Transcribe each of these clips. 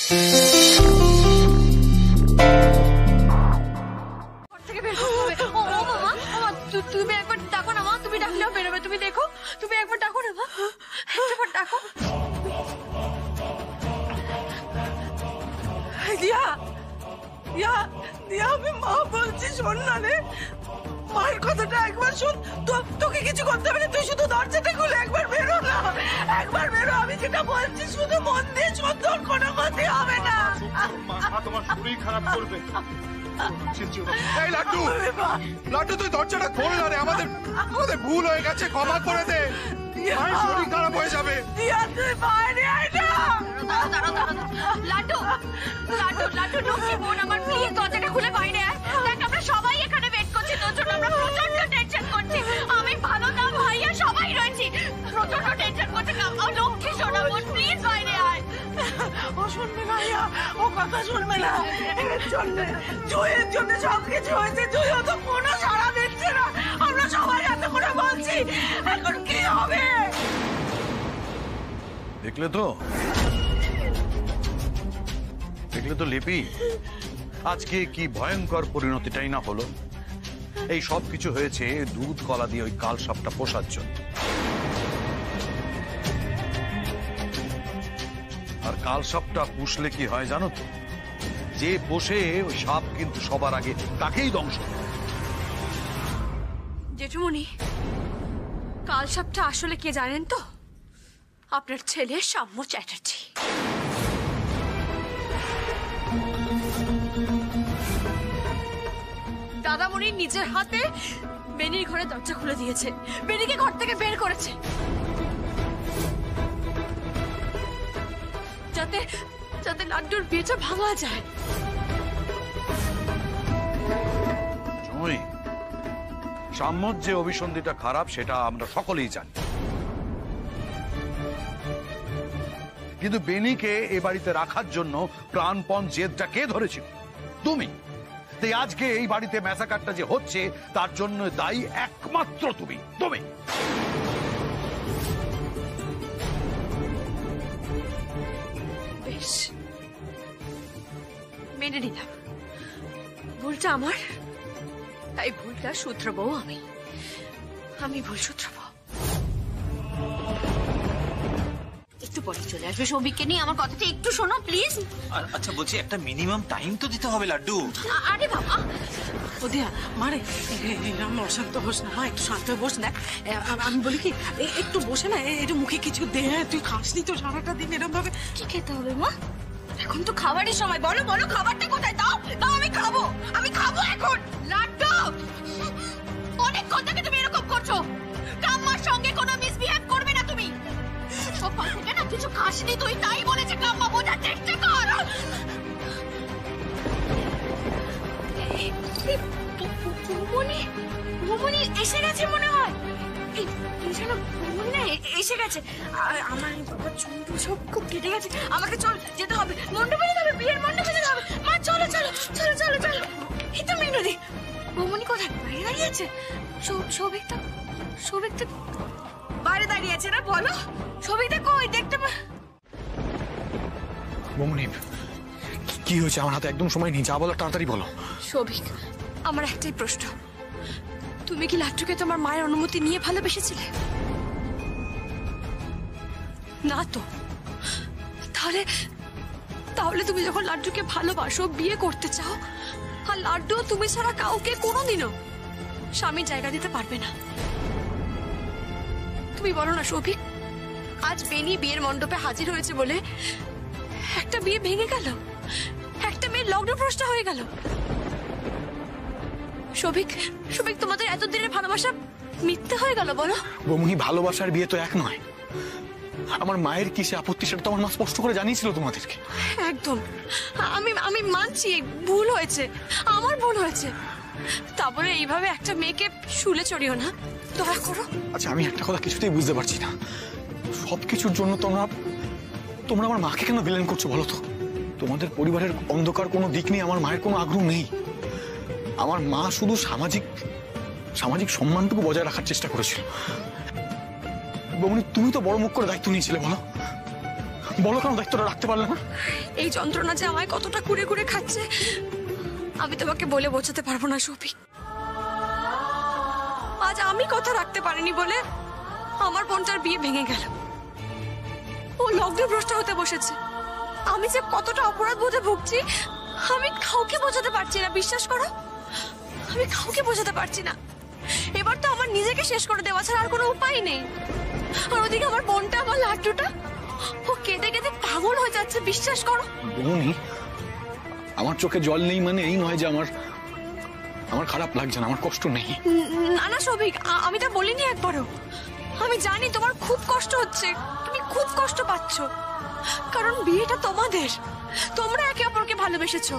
তুমি একবার ডাকো না মা, তুমি ডাকলেও বেরোবে। তুমি দেখো, তুমি একবার ডাকো না মা, একবার ডাকো। দিয়া দিয়া দিয়া, আমি মা বলছি, শোন না রে, মায়ের কথাটা একবার শোন। তোকে কিছু করতে হবে না, তুই শুধু দরজাটা খুলে একবার বেরো না, একবার বেরো। আমি যেটা বলছি শুধু মন দিয়ে শোন, তোর কোনো ক্ষতি হবে না। তোমার শরীর খারাপ করবে। এই লাড্ডু, লাড্ডু তুই দরজাটা খোল না রে, আমাদের ভুল হয়ে গেছে, ক্ষমা করে দে। মায়ের শরীর খারাপ হয়ে যাবে। তুই বাইরে আয় না। লাড্ডু লাড্ডু লাড্ডু, লক্ষ্মী বোন আমার, প্লিজ দরজাটা খুলে বাইরে আয়। দেখ আমরা সবাই এখানে ওয়েট করছি তোর জন্য, আমরা প্রচন্ড টেনশন করছি। আমি ভালো না ভাইয়া সবাই রয়েছি, প্রচন্ড টেনশন করছি। লক্ষ্মী সোনা বোন, প্লিজ বাইরে আয়। ও শুনবে না, ও কথা শুনবে না। এর জন্য জয়ের জন্য সবকিছু হয়েছে, জয়ও তো কোনো সাড়া দিচ্ছে না। আমরা সবাই এত করে বলছি, এখন কি হবে? দেখলে তো, দেখলে তো লিপি, আজকে কি ভয়ঙ্কর পরিণতিটাই না হলো। এই সব কিছু হয়েছে দুধ কলা দিয়ে ওই কাল সাপটা পোষার জন্য। আর কাল সাপটা পুষলে কি হয় জানো তো, যে পোষে ওই সাপ কিন্তু সবার আগে তাকেই ধ্বংস করে। জেঠুমণি, কাল সাপটা আসলে কে জানেন তো? আপনার ছেলে সাম্য চ্যাটার্জি। দাদামণি নিজের হাতে বেনির ঘরে দরজা খুলে দিয়েছে, বেনিকে ঘর থেকে বের করেছে, যাতে যাতে লাড্ডুর বিয়েটা ভাঙা যায়। সাম্যর যে অভিসন্ধিটা খারাপ সেটা আমরা সকলেই জানি, কিন্তু বেনিকে এ বাড়িতে রাখার জন্য প্রাণপণ জেদটা কে ধরেছিল? তুমি। তাই আজকে এই বাড়িতে ম্যাসাকারটা যে হচ্ছে তার জন্য দায়ী একমাত্র তুমি। বেশ, মেনে নিলাম ভুলটা আমার, তাই ভুলটা শুধরাবো আমি ভুল শুধরাবো। একটু পরে চলে আসবে সৌভিককে নিয়ে, আমার কথাটা একটু শোনো প্লিজ। আচ্ছা বলছি, একটা মিনিমাম টাইম তো দিতে হবে লাড্ডু। আরে বাবা, ওদিয়া মারে আমি অশান্ত হোস না, মা একটু শান্ত হয়ে বস। দেখ আমি বলি কি, একটু বসে না, একটু মুখে কিছু দে। তুই খাসনি তো সারাটা দিন এরকম ভাবে। কি খেতে হবে মা? এখন তো খাবারের সময়, বলো বলো খাবারটা কোথায়? দাও দাও, আমি খাবো এখন। লাড্ডু, অনেকক্ষণ থেকে তুমি এরকম করছো, কাম্মার সঙ্গে কোনো মিসবিহেভ করবে না তুমি। সকাল থেকে না কিছু খাসনি তুই, তাই বলেছে কাম্মা, বোঝার চেষ্টা কর। ভুবনি এসে গেছে মনে হয়, এসে গেছে। আমার বাবা চুল সব খুব কেটে গেছে, আমাকে চল যেতে হবে, মণ্ডপে যেতে হবে, বিয়ের মণ্ডপে যেতে হবে। মা চলো চলো চলো চলো চলো। এই তো মিনতি, ভুবনি কোথায়? বাইরে দাঁড়িয়ে আছে। সৌভিক তো বাইরে দাঁড়িয়ে আছে না, বলো সৌভিকটা কই? দেখতে পা। বৌমনি, কি হয়েছে? আমার হাতে একদম সময় নেই, যা বলো তাড়াতাড়ি বলো। সৌভিক, আমার একটাই প্রশ্ন, তুমি কি লাড্ডুকে তোমার মায়ের অনুমতি নিয়ে ভালোবেসেছিলে? না তো। তাহলে তুমি যখন লাড্ডুকে ভালোবাসো, বিয়ে করতে চাও, আর লাড্ডু তুমি ছাড়া কাউকে কোনোদিনও স্বামীর জায়গা দিতে পারবে না। তুমি বলো না সৌভিক, আজ বেনি বিয়ের মণ্ডপে হাজির হয়েছে বলে একটা বিয়ে ভেঙে গেল, একটা মেয়ের লগ্নভ্রষ্ট হয়ে গেল। সৌভিক, তোমাদের এতদিনের ভালোবাসা মিথ্যে হয়ে গেল বলো? বৌমনি, ভালোবাসার বিয়ে তো এক নয়। আমার মায়ের কিসে আপত্তি সেটা তো আমার মা স্পষ্ট করে জানিয়েছিল তোমাদেরকে। একদম, আমি মানছি ভুল হয়েছে, আমার ভুল হয়েছে। তারপরে এইভাবে একটা মেয়েকে শুলে চড়িও না, দয়া করো। আচ্ছা, আমি একটা কথা কিছুতেই বুঝতে পারছি না, সবকিছুর জন্য তোমরা আমার মাকে কেন ভিলেন করছো বলো তো? তোমাদের পরিবারের অন্ধকার কোনো দিক নেই, আমার মায়ের কোনো আগ্রহ নেই। আমার মা শুধু সামাজিক সম্মানটুকু বজায় রাখার চেষ্টা করেছিল। বৌমনি, তুমি তো বড় মুখ করে দায়িত্ব নিয়েছিলে বলো। বলো কেন দায়িত্বটা রাখতে পারলে না? এই যন্ত্রণা যে আমায় কতটা কুড়ে কুড়ে খাচ্ছে আমি তোমাকে বলে বোঝাতে পারবো না শফিক। আজ আমি কথা রাখতে পারিনি বলে আমার বোনটার বিয়ে ভেঙে গেল, ও লগ্নভ্রষ্ট হতে বসেছে। আমি যে কতটা অপরাধ বোধে ভুগছি আমি কাউকে বোঝাতে পারছি না, বিশ্বাস করো আমি কাউকে বোঝাতে পারছি না। এবার তো আমার নিজেকে শেষ করে দেওয়া ছাড়া আর কোনো উপায় নেই। আর ওদিকে আমার বোনটা, আমার লাড্ডুটা, ও কেঁদে কেঁদে পাগল হয়ে যাচ্ছে, বিশ্বাস করো। বৌনি, আমার চোখে জল নেই মানে এই নয় যে আমার খারাপ লাগছে না, আমার কষ্ট নেই। না না শফিক, আমি তা বলিনি একবারও। আমি জানি তোমার খুব কষ্ট হচ্ছে, তুমি খুব কষ্ট পাচ্ছ, কারণ বিয়েটা তোমাদের, তোমরা একে অপরকে ভালোবেসেছো।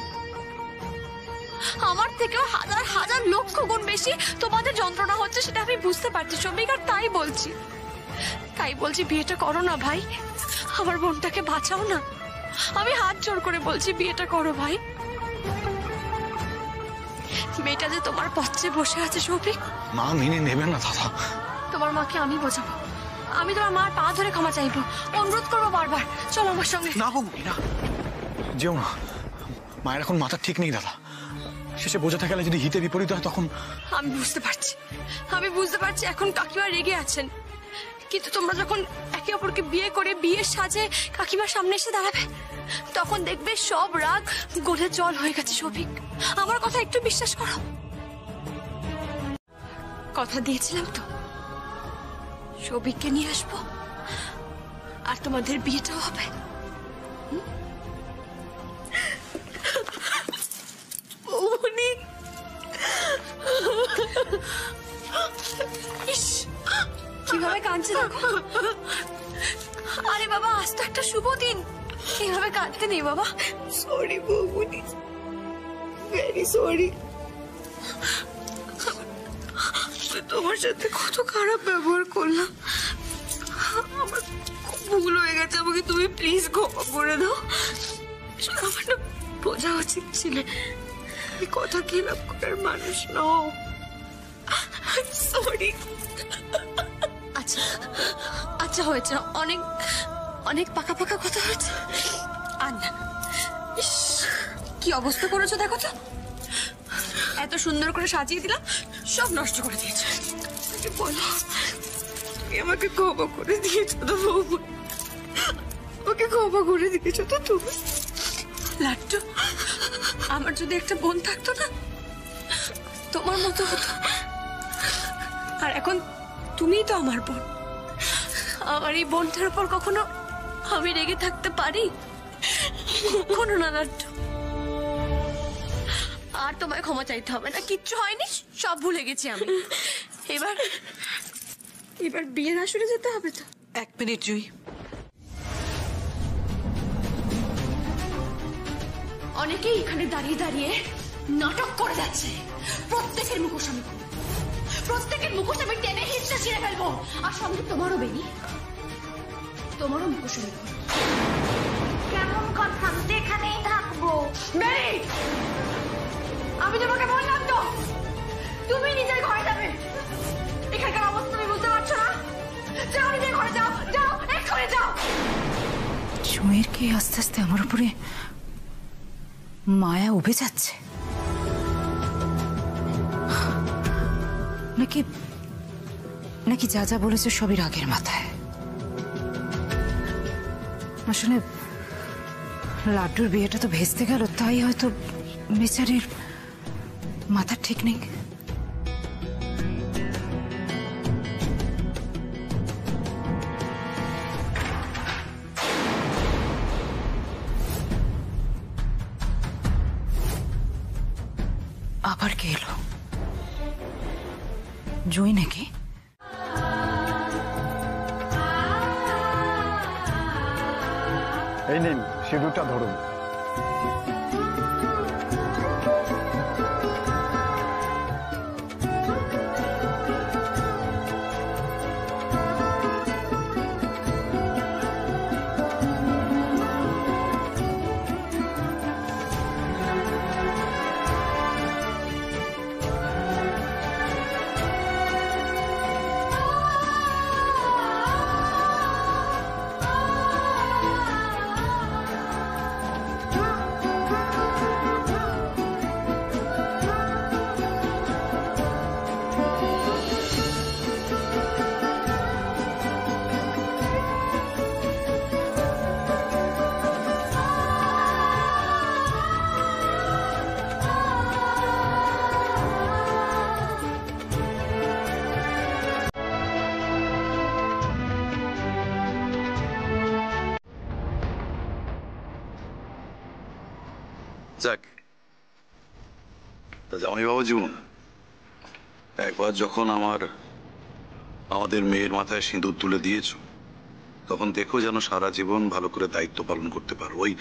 আমার থেকেও হাজার হাজার লক্ষ গুণ বেশি তোমাদের যন্ত্রণা হচ্ছে, সেটা আমি বুঝতে পারছি শফিক। আর তাই বলছি বিয়েটা করো না ভাই, আমার বোনটাকে বাঁচাও না। আমি হাত জোর করে বলছি বিয়েটা করো ভাই। মেয়েটা যে তোমার পথে বসে আছে শফিক। মা মেনে নেবে না দাদা। তোমার মাকে আমি বোঝাবো, আমি তোমার মার পা ধরে ক্ষমা চাইবো, অনুরোধ করবো বারবার, চলো আমার সঙ্গে। না বৌনি না, যেও না, মায়ের এখন মাথা ঠিক নেই দাদা। শেষে বোঝাতে গেলে যদি হিতে বিপরীত হয় তখন। আমি বুঝতে পারছি এখন কাকিমা রেগে আছেন, কিন্তু তোমরা যখন একে অপরকে বিয়ে করে বিয়ের সাজে কাকিমার সামনে এসে দাঁড়াবে তখন দেখবে সব রাগ গলে জল হয়ে গেছে শফিক। আমার কথা একটু বিশ্বাস করো। কথা দিয়েছিলাম তো শফিককে নিয়ে আসবো আর তোমাদের বিয়েটাও হবে। কিভাবে কাঁদছে দেখো। আরে বাবা, আজ তো একটা শুভ দিন, কিভাবে কাঁদতে নেই বাবা। সরি বৌমনি, ভেরি সরি। তোমার সাথে কত খারাপ ব্যবহার করলাম, আমার খুব ভুল হয়ে গেছে, আমাকে তুমি প্লিজ ক্ষমা করে দাও। আমার না বোঝা উচিত ছিল এই কথা খেলাপ করার মানুষ নও। সরি। আচ্ছা আচ্ছা হয়েছে, অনেক অনেক পাকা পাকা কথা হয়েছে। আর না, ইস, কি অবস্থা করেছো দেখো তো। এত সুন্দর করে সাজিয়ে দিলাম, সব নষ্ট করে দিয়েছো। বলো, তুমি আমাকে ক্ষমা করে দিয়েছো তো বৌমা? আমাকে ক্ষমা করে দিয়েছো তো তুমি? লাড্ডু, আমার যদি একটা বোন থাকতো না তোমার মতো হতো। আর এখন তুমিই তো আমার বোন। আমার এই বোনটার উপর কখনো আমি রেগে থাকতে পারি? কখনো না লাড্ডু। আর তোমায় ক্ষমা চাইতে হবে না, কিচ্ছু হয়নি, সব ভুলে গেছি আমি। এবার বিয়ের আসরে যেতে হবে তো। 1 মিনিট জুই। অনেকেই এখানে দাঁড়িয়ে দাঁড়িয়ে নাটক করে যাচ্ছে। প্রত্যেকের মুখোশ আমি খুলবো, প্রত্যেকের মুখোশ আমি টেনে হিঁচড়ে ছিঁড়ে ফেলবো। আর সঙ্গে তোমারও বেনি, তোমারও মুখোশ আমি খুলবো। কেমন কথা, আমি তো এখানেই থাকবো। বেনি, আমি তোমাকে বললাম তো তুমি নিজের ঘরে যাবে। এখানকার অবস্থা তুমি বুঝতে পারছো না? যাও নিজের ঘরে, যাও যাও, এক্ষুনি যাও। জুঁয়ের কি আস্তে আস্তে আমার উপরে মায়া উবে যাচ্ছে, নাকি নাকি যা যা বলেছে সবই রাগের মাথায়। আসলে লাড্ডুর বিয়েটা তো ভেস্তে গেল, তাই হয়তো বেচারির মাথা ঠিক নেই। আবার কে এলো? জুঁই নাকি? এই নিন, সিঁদুরটা ধরুন। যাক, তা জামাই বাবুজি, একবার যখন আমাদের মেয়ের মাথায় সিঁদুর তুলে দিয়েছ, তখন দেখো যেন সারা জীবন ভালো করে দায়িত্ব পালন করতে পারো। ওই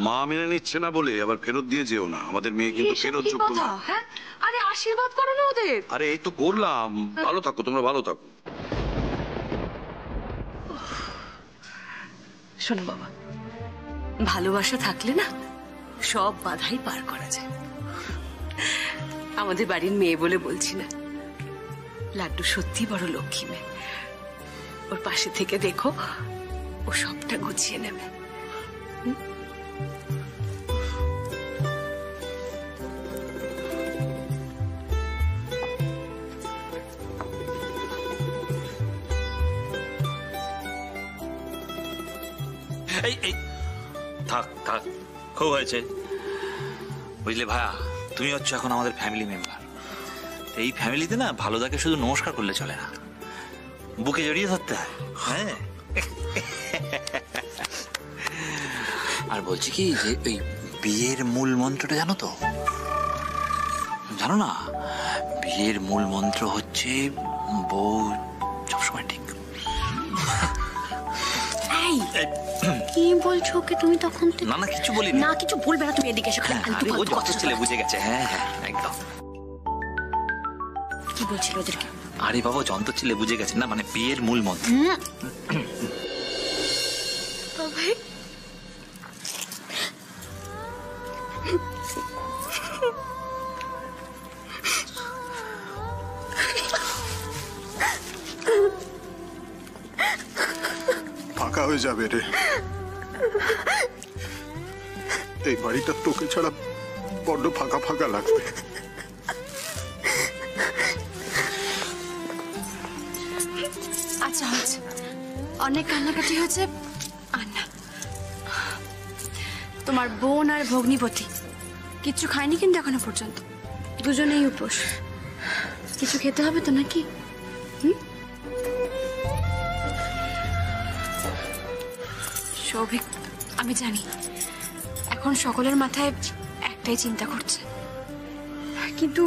মা মেনে নিচ্ছে না বলে আবার ফেরত দিয়ে যেও না। আমাদের মেয়ে কিন্তু ফেরত যোগ্য না। হ্যাঁ, আরে আশীর্বাদ করো না ওদের। আরে এই তো করলাম। ভালো থাকো, তোমরা ভালো থাকো। শোনো বাবা, ভালোবাসা থাকলে না সব বাধাই পার করা যায়। আমাদের বাড়ির মেয়ে বলে বলছি না, লাড্ডু সত্যি বড় লক্ষ্মী মেয়ে। ওর পাশে থেকে দেখো, ও সবটা গুছিয়ে নেবে। এই এই থাক থাক, খুব হয়েছে। বুঝলে ভাইয়া, তুমি হচ্ছে এখন আমাদের ফ্যামিলি মেম্বার। এই ফ্যামিলিতে না ভালোদাকে শুধু নমস্কার করলে চলে না, বুকে জড়িয়ে ধরতে হয়। হ্যাঁ, আর বলছি কি যে ওই বিয়ের মূল মন্ত্রটা জানো তো? জানো না, বিয়ের মূল মন্ত্র হচ্ছে বউ সবসময় ঠিক। কি বলছো ওকে তুমি তখন? না না, কিছু বলি না, কিছু বলবে না তুমি। এদিকে এসে ও যত ছেলে বুঝে গেছে। হ্যাঁ হ্যাঁ, একদম। কি বলছিল ওদেরকে? আরে বাবা, যন্ত্র ছেলে বুঝে গেছে না, মানে বিয়ের মূল মন্ত্র। ফাঁকা হয়ে যাবে রে। এই বাড়িটা তোকে ছাড়া বড্ড ফাঁকা ফাঁকা লাগবে। আচ্ছা হয়েছে, অনেক কান্নাকাটি হয়েছে। আর না, তোমার বোন আর ভগ্নিপতি কিচ্ছু খায়নি কিন্তু এখনো পর্যন্ত। দুজনেই উপোস। কিছু খেতে হবে তো নাকি? সৌভিক, আমি জানি এখন সকলের মাথায় একটাই চিন্তা করছে, কিন্তু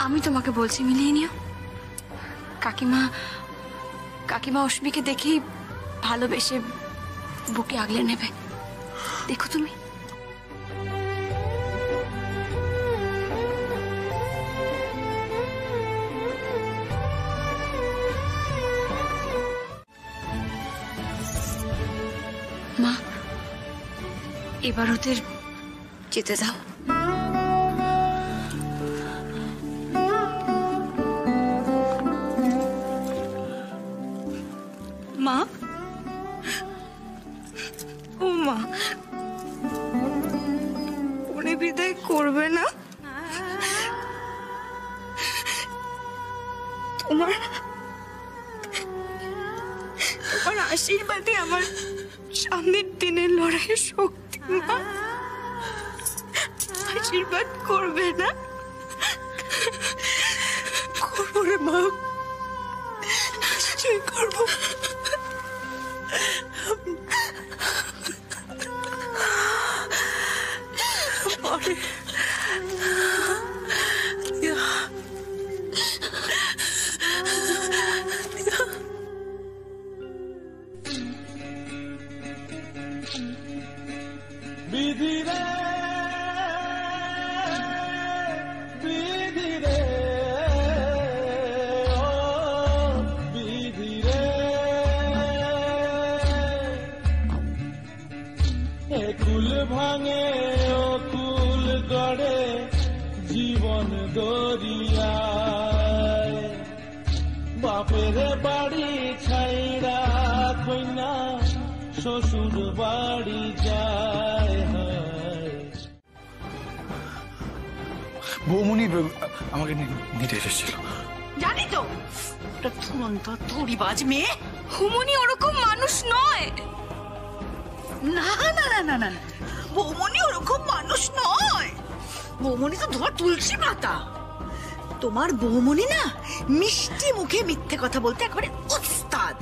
আমি তোমাকে বলছি মিলিয়ে নিও। কাকিমা অশ্মিকে দেখেই ভালোবেসে বুকে আগলে নেবে। দেখো তুমি। মা, এবার ওদের যেতে দাও। মা, ও মা, উনি বিদায় করবে না? তোমার আশীর্বাদই আমার সামনের দিনের লড়াইয়ের শক্তি। মা, আশীর্বাদ করবে না? করবো রে মা, নিশ্চয়ই করবো। কুল ভাঙে ও কুল গড়ে জীবন দরিয়ায়, বাপের বাড়ি ছাইরা কইনা শ্বশুর বাড়ি যায়। বৌমনি আমাকে নিতে এসেছিল। জানি তো, ওটা তুরন্ত থুড়িবাজ মেয়ে। হুমনি ওরকম মানুষ নয়। না না না না না, বৌমনি ওরকম মানুষ নয়। বৌমনি তো তোমার তুলসী পাতা। তোমার বৌমনি না মিষ্টি মুখে মিথ্যে কথা বলতে একেবারে ওস্তাদ।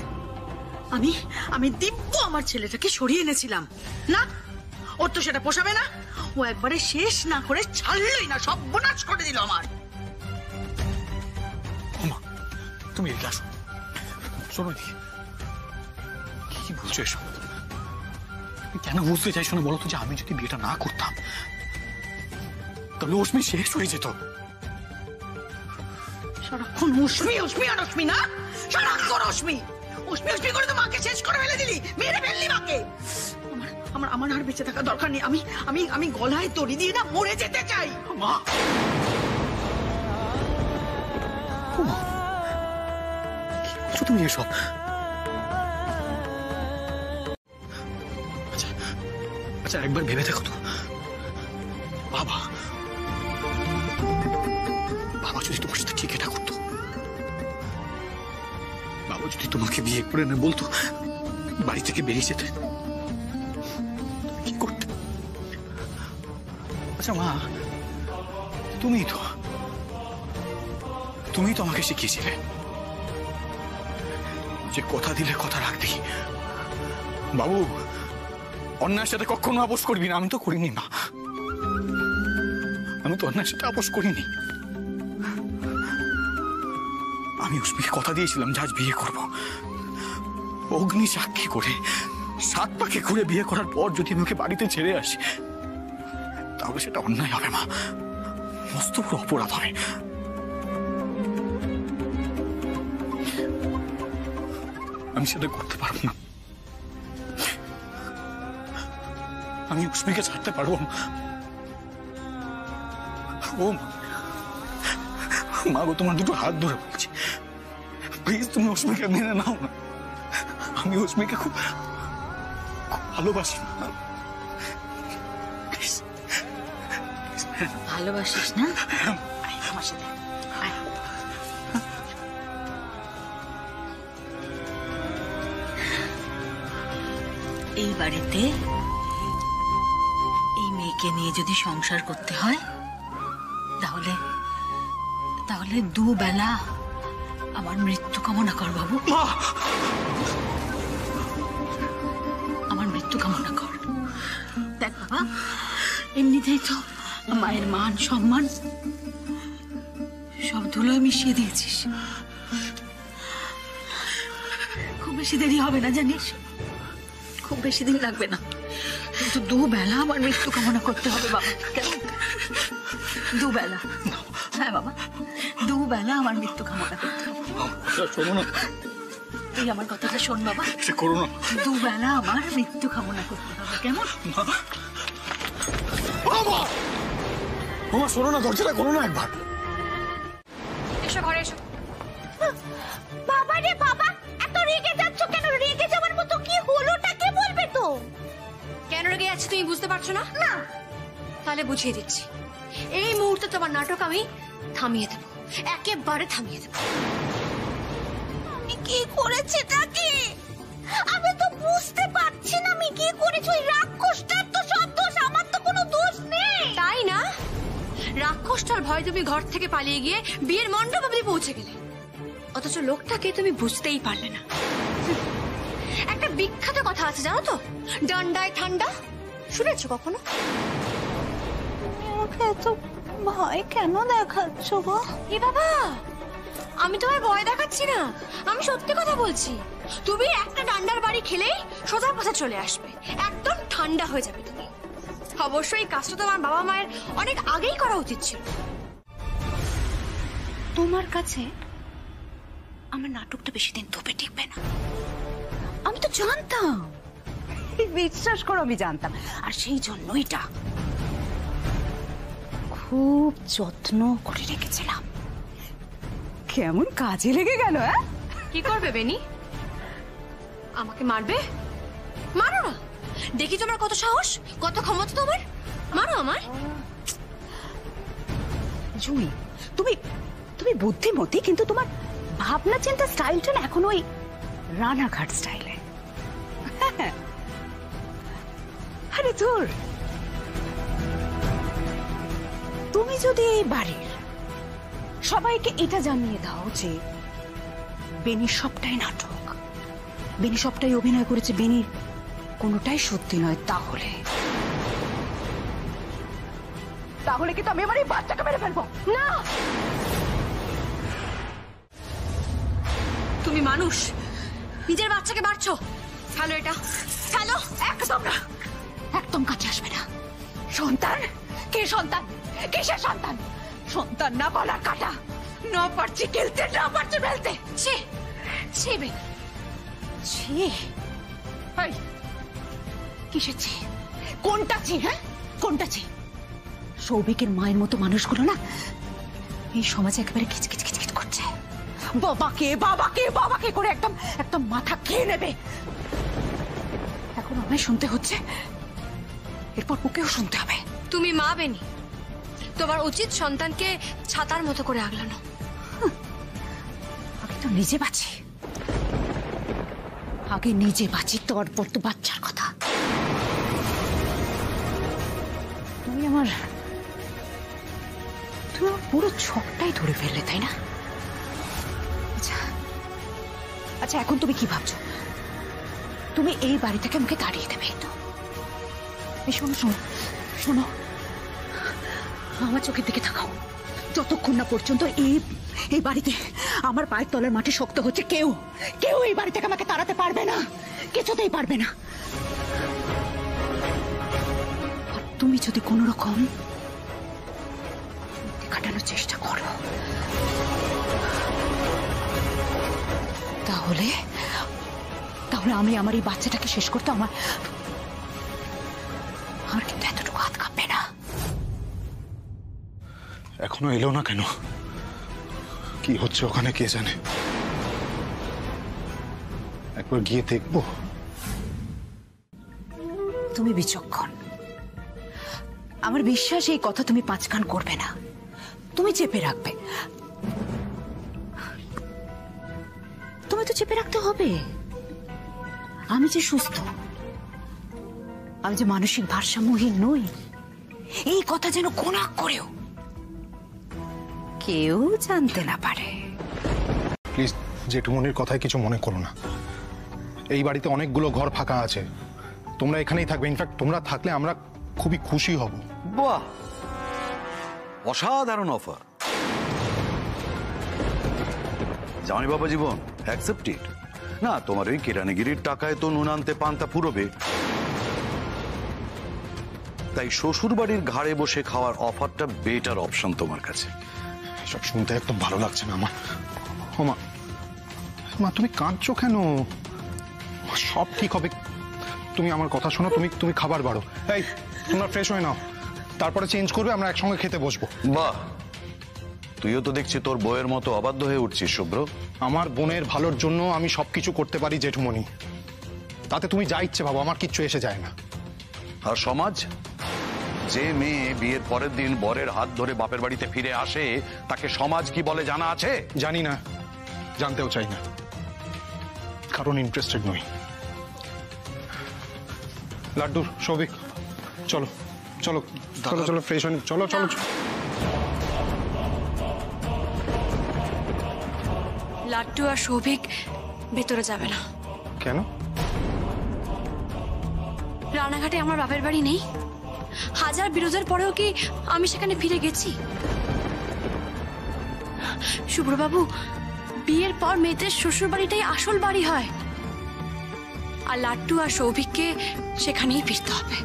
আমি দিব্য আমার ছেলেটাকে সরিয়ে এনেছিলাম না, ওর তো সেটা পোষাবে না। ও একবারে শেষ না করে ছাড়লই না, সব বোনাস করে দিল আমার। তুমি এদিকে আসো, শোনো এদিকে। কি বলছো এসব? কেন বুঝতে চাইছো না বলো তো যে আমি যদি বিয়েটা না করতাম তাহলে অশ্মি শেষ হয়ে যেত। সারাক্ষণ অশ্মি অশ্মি আর অশ্মি না, সারাক্ষণ অশ্মি অশ্মি অশ্মি করে তো মাকে শেষ করে ফেলে দিলি, মেরে ফেললি মাকে। আমার আমার আর বেঁচে থাকার দরকার নেই। আমি আমি আমি গলায় দড়ি দিয়ে না মরে যেতে চাই। মা, কি বলছো তুমি এসব? আচ্ছা একবার ভেবে দেখো তো, বাবা বাবা যদি তোমার সাথে ঠিক এটা করতো, বাবা যদি তোমাকে বিয়ে করে না বলতো বাড়ি থেকে বেরিয়ে যেতে, কি করতে? আচ্ছা মা, তুমি তো আমাকে শিখিয়েছিলে যে কথা দিলে কথা রাখবি। বাবু, অন্যায়ের সাথে কখনো আপোষ করবি না। আমি তো করিনি মা, আমি তো অন্যায়ের সাথে আপোষ করিনি। আমি অশ্মিকে কথা দিয়েছিলাম যে আজ বিয়ে করব, অগ্নি সাক্ষী করে 7 পাকে ঘুরে বিয়ে করার পর যদি আমি ওকে বাড়িতে ছেড়ে আসি তাহলে সেটা অন্যায় হবে মা, মস্ত বড় অপরাধ হবে। আমি সেটা করতে পারবো না। আমি অশ্মিকে ছাড়তে পারবো না। ও মা গো, তোমার দুটো হাত ধরে বলছি, প্লিজ তুমি অশ্মিকে মেনে নাও না। আমি অশ্মিকে খুব ভালোবাসি। ভালোবাসিস না? আমার সাথে এই বাড়িতে এই মেয়েকে নিয়ে যদি সংসার করতে হয় তাহলে তাহলে দুবেলা আমার মৃত্যু কামনা কর বাবু, আমার মৃত্যু কামনা কর। দেখ বাবা, এমনিতেই তো মায়ের মান সম্মান সব ধুলোয় মিশিয়ে দিয়েছিস। খুব বেশি দেরি হবে না জানিস, খুব বেশি দিন লাগবে না, কিন্তু দুবেলা আমার মৃত্যু কামনা করতে হবে বাবা। কেমন? দুবেলা। হ্যাঁ বাবা, দুবেলা আমার মৃত্যু কামনা করতে হবে। শোনো না, তুই আমার কথাটা শোন বাবা, করো না। দুবেলা আমার মৃত্যু কামনা করতে হবে। কেমন? বাবা শোনো না, দরজাটা করো না একবার। এসো ঘরে এসো। বাবা রে বাবা, এত রেগে যাচ্ছ কেন? রেগে যাওয়ার মতো কি হলোটা কে বলবে তো? কেন রেগে যাচ্ছি তুমি বুঝতে পারছো না? না। তাহলে বুঝিয়ে দিচ্ছি। এই মুহূর্তে তোমার নাটক আমি থামিয়ে দেবো, একেবারে থামিয়ে দেবো। আমি কি করেছি তাকে? আমি তো বুঝতে পারছি না আমি কি করেছি। ওই রাক্ষসটার তো সব দোষ, আমার তো কোনো দোষ নেই। তাই না? রাক্ষসটার ভয় তুমি ঘর থেকে পালিয়ে গিয়ে বিয়ের মণ্ডপ অবধি পৌঁছে গেলে, অথচ লোকটাকে তুমি বুঝতেই পারলে না। একটা বিখ্যাত কথা আছে জানো তো, ডান্ডায় ঠান্ডা। শুনেছো কখনো? আমাকে এত ভয় কেন দেখাচ্ছ গো? এ বাবা, আমি তোমায় ভয় দেখাচ্ছি না, আমি সত্যি কথা বলছি। তুমি একটা ডান্ডার বাড়ি খেলেই সোজা পথে চলে আসবে, একদম ঠান্ডা হয়ে যাবে তুমি। অবশ্যই কাজটা তোমার বাবা মায়ের অনেক আগেই করা উচিত ছিল। তোমার কাছে আমার নাটকটা বেশি দিন ধোপে টিকবে না। আমি তো জানতাম, বিশ্বাস করো আমি জানতাম, আর সেই জন্যই এটা খুব যত্ন করে রেখেছিলাম। কেমন কাজে লেগে গেল? কি করবে বেনি? আমাকে মারবে? মারো না, দেখি তোমার কত সাহস, কত ক্ষমতা তোমার। মারো আমায়। জুই, তুমি তুমি বুদ্ধিমতী, কিন্তু তোমার ভাবনা চিন্তা স্টাইলটা না এখন ওই রানাঘাট স্টাইলে। আরে ধুর, তুমি যদি এই বাড়ির সবাইকে এটা জানিয়ে দাও যে বেনি সবটাই নাটক, বেনি সবটাই অভিনয় করেছে, বেনির কোনোটাই সত্যি নয়, তাহলে তাহলে কিন্তু আমি আমার এই বাচ্চাকে মেরে ফেলবো। না, তুমি মানুষ, নিজের বাচ্চাকে মারছো। ফেলো এটা, ফেলো। একদম না, একদম কাছে আসবে না। সন্তান? কে সন্তান? কিসের সন্তান? সন্তান না গলার কাটা, না পারছি খেলতে, না পারছি ফেলতে। ছি ছি বে, ছি। এই, কিসের ছি? কোনটা ছি? হ্যাঁ, কোনটা ছি? সৌভিকের মায়ের মতো মানুষগুলো না এই সমাজে একেবারে খিচখিচ খিচখিচ করছে। বাবাকে বাবাকে বাবাকে করে একদম একদম মাথা খেয়ে নেবে। এখন আমায় শুনতে হচ্ছে, এরপর ওকেও শুনতে হবে। তুমি মা বেনি, তোমার উচিত সন্তানকে ছাতার মতো করে আগলানো। আগে তো নিজে বাঁচি, আগে নিজে বাঁচি, তারপর তো বাচ্চার কথা। তুমি আমার পুরো ছকটাই ধরে ফেললে, তাই না? আচ্ছা আচ্ছা, এখন তুমি কি ভাবছো? তুমি এই বাড়ি থেকে আমাকে তাড়িয়ে দেবে তো? শোনো শোনো শোনো, আমার চোখের দিকে তাকাও। যতক্ষণ না পর্যন্ত এই বাড়িতে আমার পায়ের তলার মাটি শক্ত হচ্ছে, কেউ কেউ এই বাড়ি থেকে আমাকে তাড়াতে পারবে না, কিছুতেই পারবে না। আর তুমি যদি কোনো রকম কাটানোর চেষ্টা করো, তাহলে তাহলে আমি আমার এই বাচ্চাটাকে শেষ করতে আমার কিন্তু এতটুকু হাত কাঁপবে না। এখনো এলো না কেন? কি হচ্ছে ওখানে কে জানে। একবার গিয়ে দেখবো। তুমি বিচক্ষণ, আমার বিশ্বাস এই কথা তুমি পাঁচ কান করবে না, তুমি চেপে রাখবে। তুমি তো চেপে রাখতে হবে। আমি যে সুস্থ, আমি যে মানসিক ভারসাম্যহীন নই, এই কথা যেন কোনা করেও কেউ জানতে না পারে। প্লিজ জেঠুমনির কথায় কিছু মনে করো না। এই বাড়িতে অনেকগুলো ঘর ফাঁকা আছে, তোমরা এখানেই থাকবে। ইনফ্যাক্ট তোমরা থাকলে আমরা খুবই খুশি হব। বাহ, অসাধারণ অফার। জানি বাবা জীবন, অ্যাকসেপ্টেড। না, তোমার ওই কেরানিগিরির টাকায় তো নুন আনতে পান্তা ফুরবে, তাই শ্বশুর বাড়ির ঘাড়ে বসে খাওয়ার অফারটা বেটার অপশন তোমার কাছে। সব শুনতে একদম ভালো লাগছে না আমার। ও মা, মা তুমি কাঁদছো কেন? সব ঠিক হবে, তুমি আমার কথা শোনো। তুমি খাবার বাড়ো। এই তোমরা ফ্রেশ হয়ে নাও, তারপরে চেঞ্জ করবে, আমরা একসঙ্গে খেতে বসবো। বাহ, তুইও তো দেখছি তোর বউয়ের মতো অবাধ্য হয়ে উঠছিস শুভ্র। আমার বোনের ভালোর জন্য আমি সবকিছু করতে পারি জেঠুমনি, তাতে তুমি যা ইচ্ছে ভাবো, আমার কিচ্ছু এসে যায় না। আর সমাজ, যে মেয়ে বিয়ের পরের দিন বরের হাত ধরে বাপের বাড়িতে ফিরে আসে, তাকে সমাজ কি বলে জানা আছে? জানি না, জানতেও চাই না, কারণ ইন্টারেস্টেড নই। লাড্ডু, সৌভিক, চলো চলো চলো চলো, ফ্রেশ হয়ে চলো চলো। লাড্ডু আর সৌভিক ভেতরে যাবে না। কেন? রানাঘাটে আমার বাপের বাড়ি নেই। হাজার বিরোধের পরেও কি আমি সেখানে ফিরে গেছি? শুভ্রবাবু, বিয়ের পর মেয়েদের শ্বশুর বাড়িটাই আসল বাড়ি হয়, আর লাড্ডু আর সৌভিককে সেখানেই ফিরতে হবে।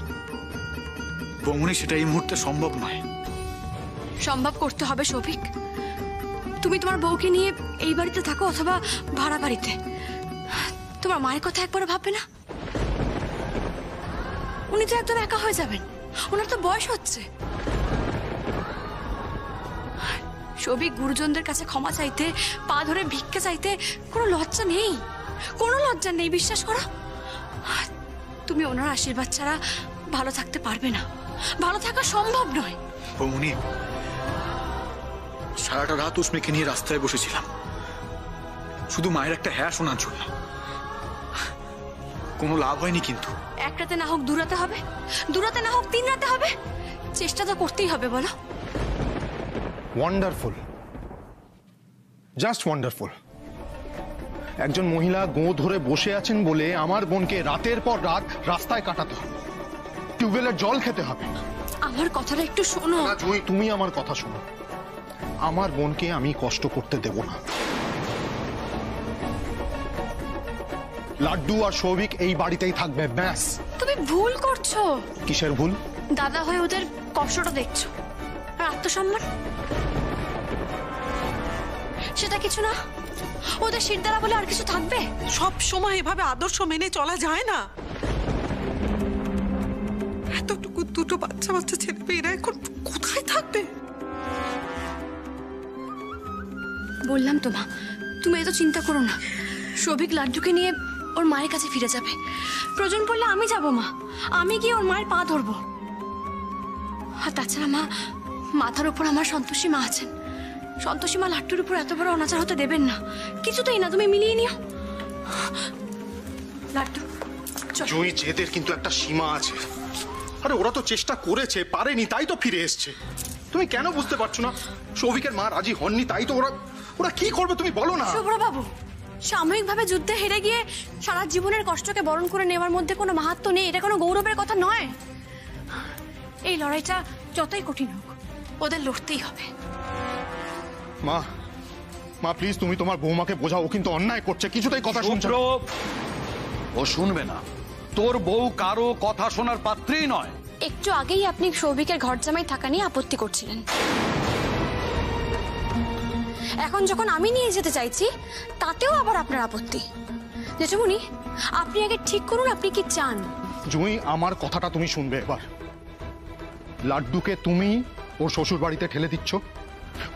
বৌমনি, সেটা এই মুহূর্তে সম্ভব নয়। সম্ভব করতে হবে সৌভিক। তুমি তোমার বউকে নিয়ে এই বাড়িতে থাকো অথবা ভাড়া বাড়িতে। তোমার মায়ের কথা একবার ভাববে না? উনি তো একদম একা হয়ে যাবেন, ওনার তো বয়স হচ্ছে। সৌভিক, গুরুজনদের কাছে ক্ষমা চাইতে, পা ধরে ভিক্ষা চাইতে কোনো লজ্জা নেই, কোনো লজ্জা নেই, বিশ্বাস করো। তুমি ওনার আশীর্বাদ ছাড়া ভালো থাকতে পারবে না, ভালো থাকা সম্ভব নয়। বৌমনি, সারাটা রাত উষ্মিকে নিয়ে রাস্তায় বসেছিলাম, শুধু মায়ের একটা হ্যাঁ শোনার জন্য। কোনো লাভ হয়নি। কিন্তু এক রাতে না হোক দু রাতে হবে, দু রাতে না হোক তিন রাতে হবে, চেষ্টা তো করতেই হবে, বলো। Wonderful, just wonderful. একজন মহিলা গো ধরে বসে আছেন বলে আমার বোনকে রাতের পর রাত রাস্তায় কাটাতে হবে, টিউবওয়েলের জল খেতে হবে। আমার কথাটা একটু শোনো। না জুঁই, তুমি আমার কথা শোনো। আমার বোনকে আমি কষ্ট করতে দেব না। লাড্ডু আর সৌভিক এই বাড়িতেই থাকবে, ব্যাস। তুমি ভুল করছো। কিসের ভুল? দাদা হয়ে ওদের কষ্টটা দেখছো, আর আত্মসম্মান সেটা কিছু না। ওদের শিরদাঁড়া বলে আর কিছু থাকবে? সব সময় এভাবে আদর্শ মেনে চলা যায় না। এতটুকু দুটো বাচ্চা বাচ্চা ছেলে মেয়েরা এখন কোথায় থাকবে? বললাম তো মা, তুমি এত চিন্তা করো না। সৌভিক লাড্ডুকে নিয়ে ওর মায়ের কাছে ফিরে যাবে। প্রয়োজন পড়লে আমি যাব মা, আমি গিয়ে ওর মায়ের পা ধরবো। আর তাছাড়া মা, মাথার উপর আমার সন্তোষী মা আছেন। সন্তোষী মা লাড্ডুর উপর এত বড় অনাচার হতে দেবেন না। কিছুতেই না, তুমি মিলিয়ে নিও। লাড্ডু জুঁই, জেদের কিন্তু একটা সীমা আছে। আরে ওরা তো চেষ্টা করেছে, পারেনি, তাই তো ফিরে এসছে। তুমি কেন বুঝতে পারছো না? সৌভিকের মা রাজি হননি, তাই তো ওরা কি করবে তুমি বলো না। শুভ্রবাবু, সাময়িকভাবে যুদ্ধে হেরে গিয়ে সারা জীবনের কষ্টকে বরণ করে নেওয়ার মধ্যে কোনো মাহাত্ম্য নেই, এটা কোনো গৌরবের কথা নয়। এই লড়াইটা যতই কঠিন হোক, ওদের লড়তেই হবে। মা, মা প্লিজ তুমি তোমার বৌমাকে বোঝাও, ও কিন্তু অন্যায় করছে, কিছুতেই কথা শুনছে না। ও শুনবে না। তোর বউ কারো কথা শোনার পাত্রই নয়। একটু আগেই আপনি সৌভিকের ঘর জামাই থাকা নিয়ে আপত্তি করছিলেন। এখন যখন আমি নিয়ে যেতে চাইছি, তাতেও আবার আপনার আপত্তি। জেঠুমনি, আপনি আগে ঠিক করুন আপনি কি চান। জুঁই, আমার কথাটা তুমি শুনবে এবার। লাড্ডুকে তুমি ওর শ্বশুর বাড়িতে ঠেলে দিচ্ছ,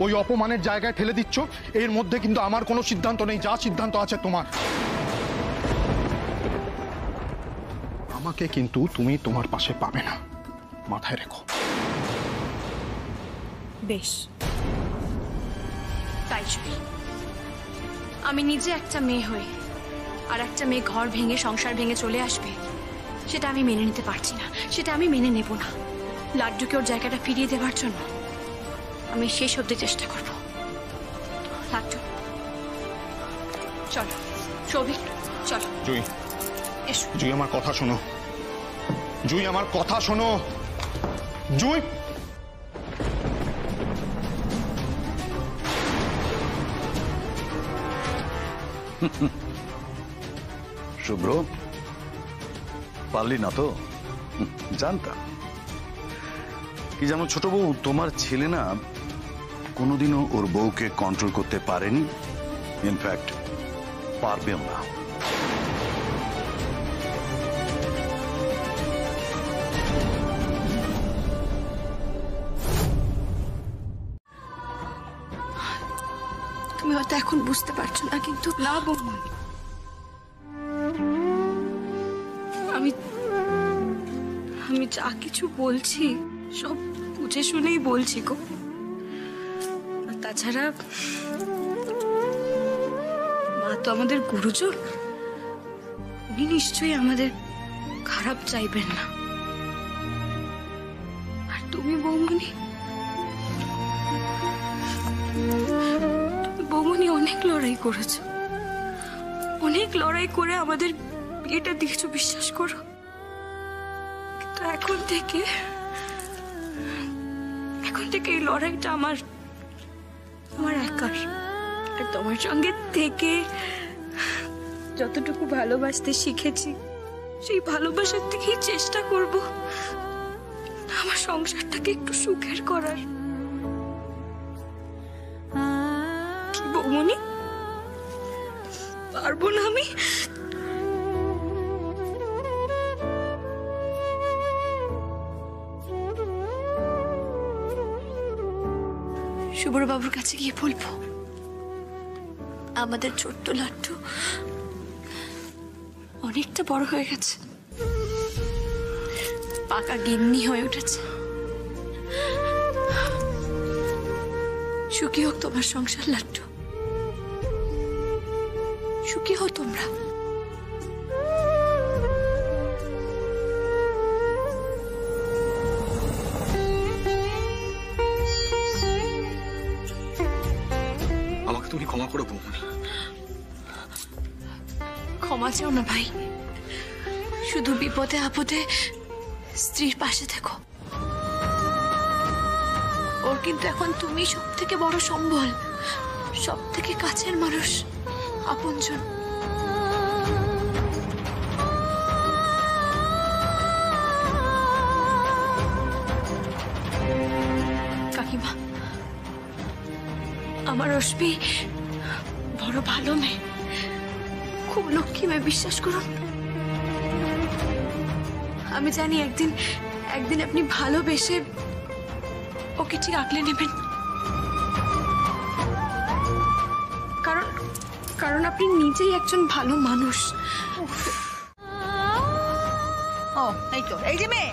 ওই অপমানের জায়গায় ঠেলে দিচ্ছ। এর মধ্যে কিন্তু আমার কোনো সিদ্ধান্ত নেই, যা সিদ্ধান্ত আছে তোমার। আমাকে কিন্তু তুমি তোমার পাশে পাবে না, মাথায় রেখো। বেশ, তাই চলি। আমি নিজে একটা মেয়ে হই, আর একটা মেয়ে ঘর ভেঙে সংসার ভেঙে চলে আসবে, সেটা আমি মেনে নিতে পারছি না, সেটা আমি মেনে নেব না। লাড্ডুকে ওর জায়গাটা ফিরিয়ে দেওয়ার জন্য আমি শেষ অবধি চেষ্টা করব। লাড্ডু চলো, সৌভিক চলো। জুঁই, এসো। জুঁই আমার কথা শোনো। জুঁই আমার কথা শোনো। জুঁই, শুভ্র, পারলি না তো? জানতাম। কি যেমন ছোট বউ, তোমার ছেলে না কোনোদিনও ওর বউকে কন্ট্রোল করতে পারেনি, ইনফ্যাক্ট পারবেও না। তুমি হয়তো এখন বুঝতে পারছো না, কিন্তু না বৌমা, আমি যা কিছু বলছি সব বুঝে শুনেই বলছি গো। আর তাছাড়া মা তো আমাদের গুরুজন, উনি নিশ্চয়ই আমাদের খারাপ চাইবেন না। আর তুমি বৌমনি, বৌমনি অনেক লড়াই করেছো, অনেক লড়াই করে আমাদের বিয়েটা দিয়েছো, বিশ্বাস করো। কিন্তু এখন থেকে এই লড়াইটা আমার একার। আর তোমার সঙ্গে থেকে যতটুকু ভালোবাসতে শিখেছি, সেই ভালোবাসার থেকেই চেষ্টা করব আমার সংসারটাকে একটু সুখের করার। কি বৌমনি, পারবো না আমি? শুভ্রবাবুর কাছে গিয়ে বলবো আমাদের ছোট্ট লাড্ডু অনেকটা বড় হয়ে গেছে, পাকা গিন্নি হয়ে উঠেছে। সুখী হোক তোমার সংসার লাড্ডু, সুখী হও তোমরা। আমাকে তুমি ক্ষমা করে বৌমনি। ক্ষমা চাও না ভাই, শুধু বিপদে আপদে স্ত্রীর পাশে থেকো। ওর কিন্তু এখন তুমি সব থেকে বড় সম্বল, সব থেকে কাছের মানুষ, আপনজন। কাকিমা, আমার রশ্মি বড় ভালো মেয়ে, খুব লক্ষ্মী মেয়ে, বিশ্বাস করুন। আমি জানি একদিন একদিন আপনি ভালোবেসে ওকে ঠিক আগলে নেবেন, কারণ কারণ আপনি নিজেই একজন ভালো মানুষ। ও এই তো, এই যে মেয়ে,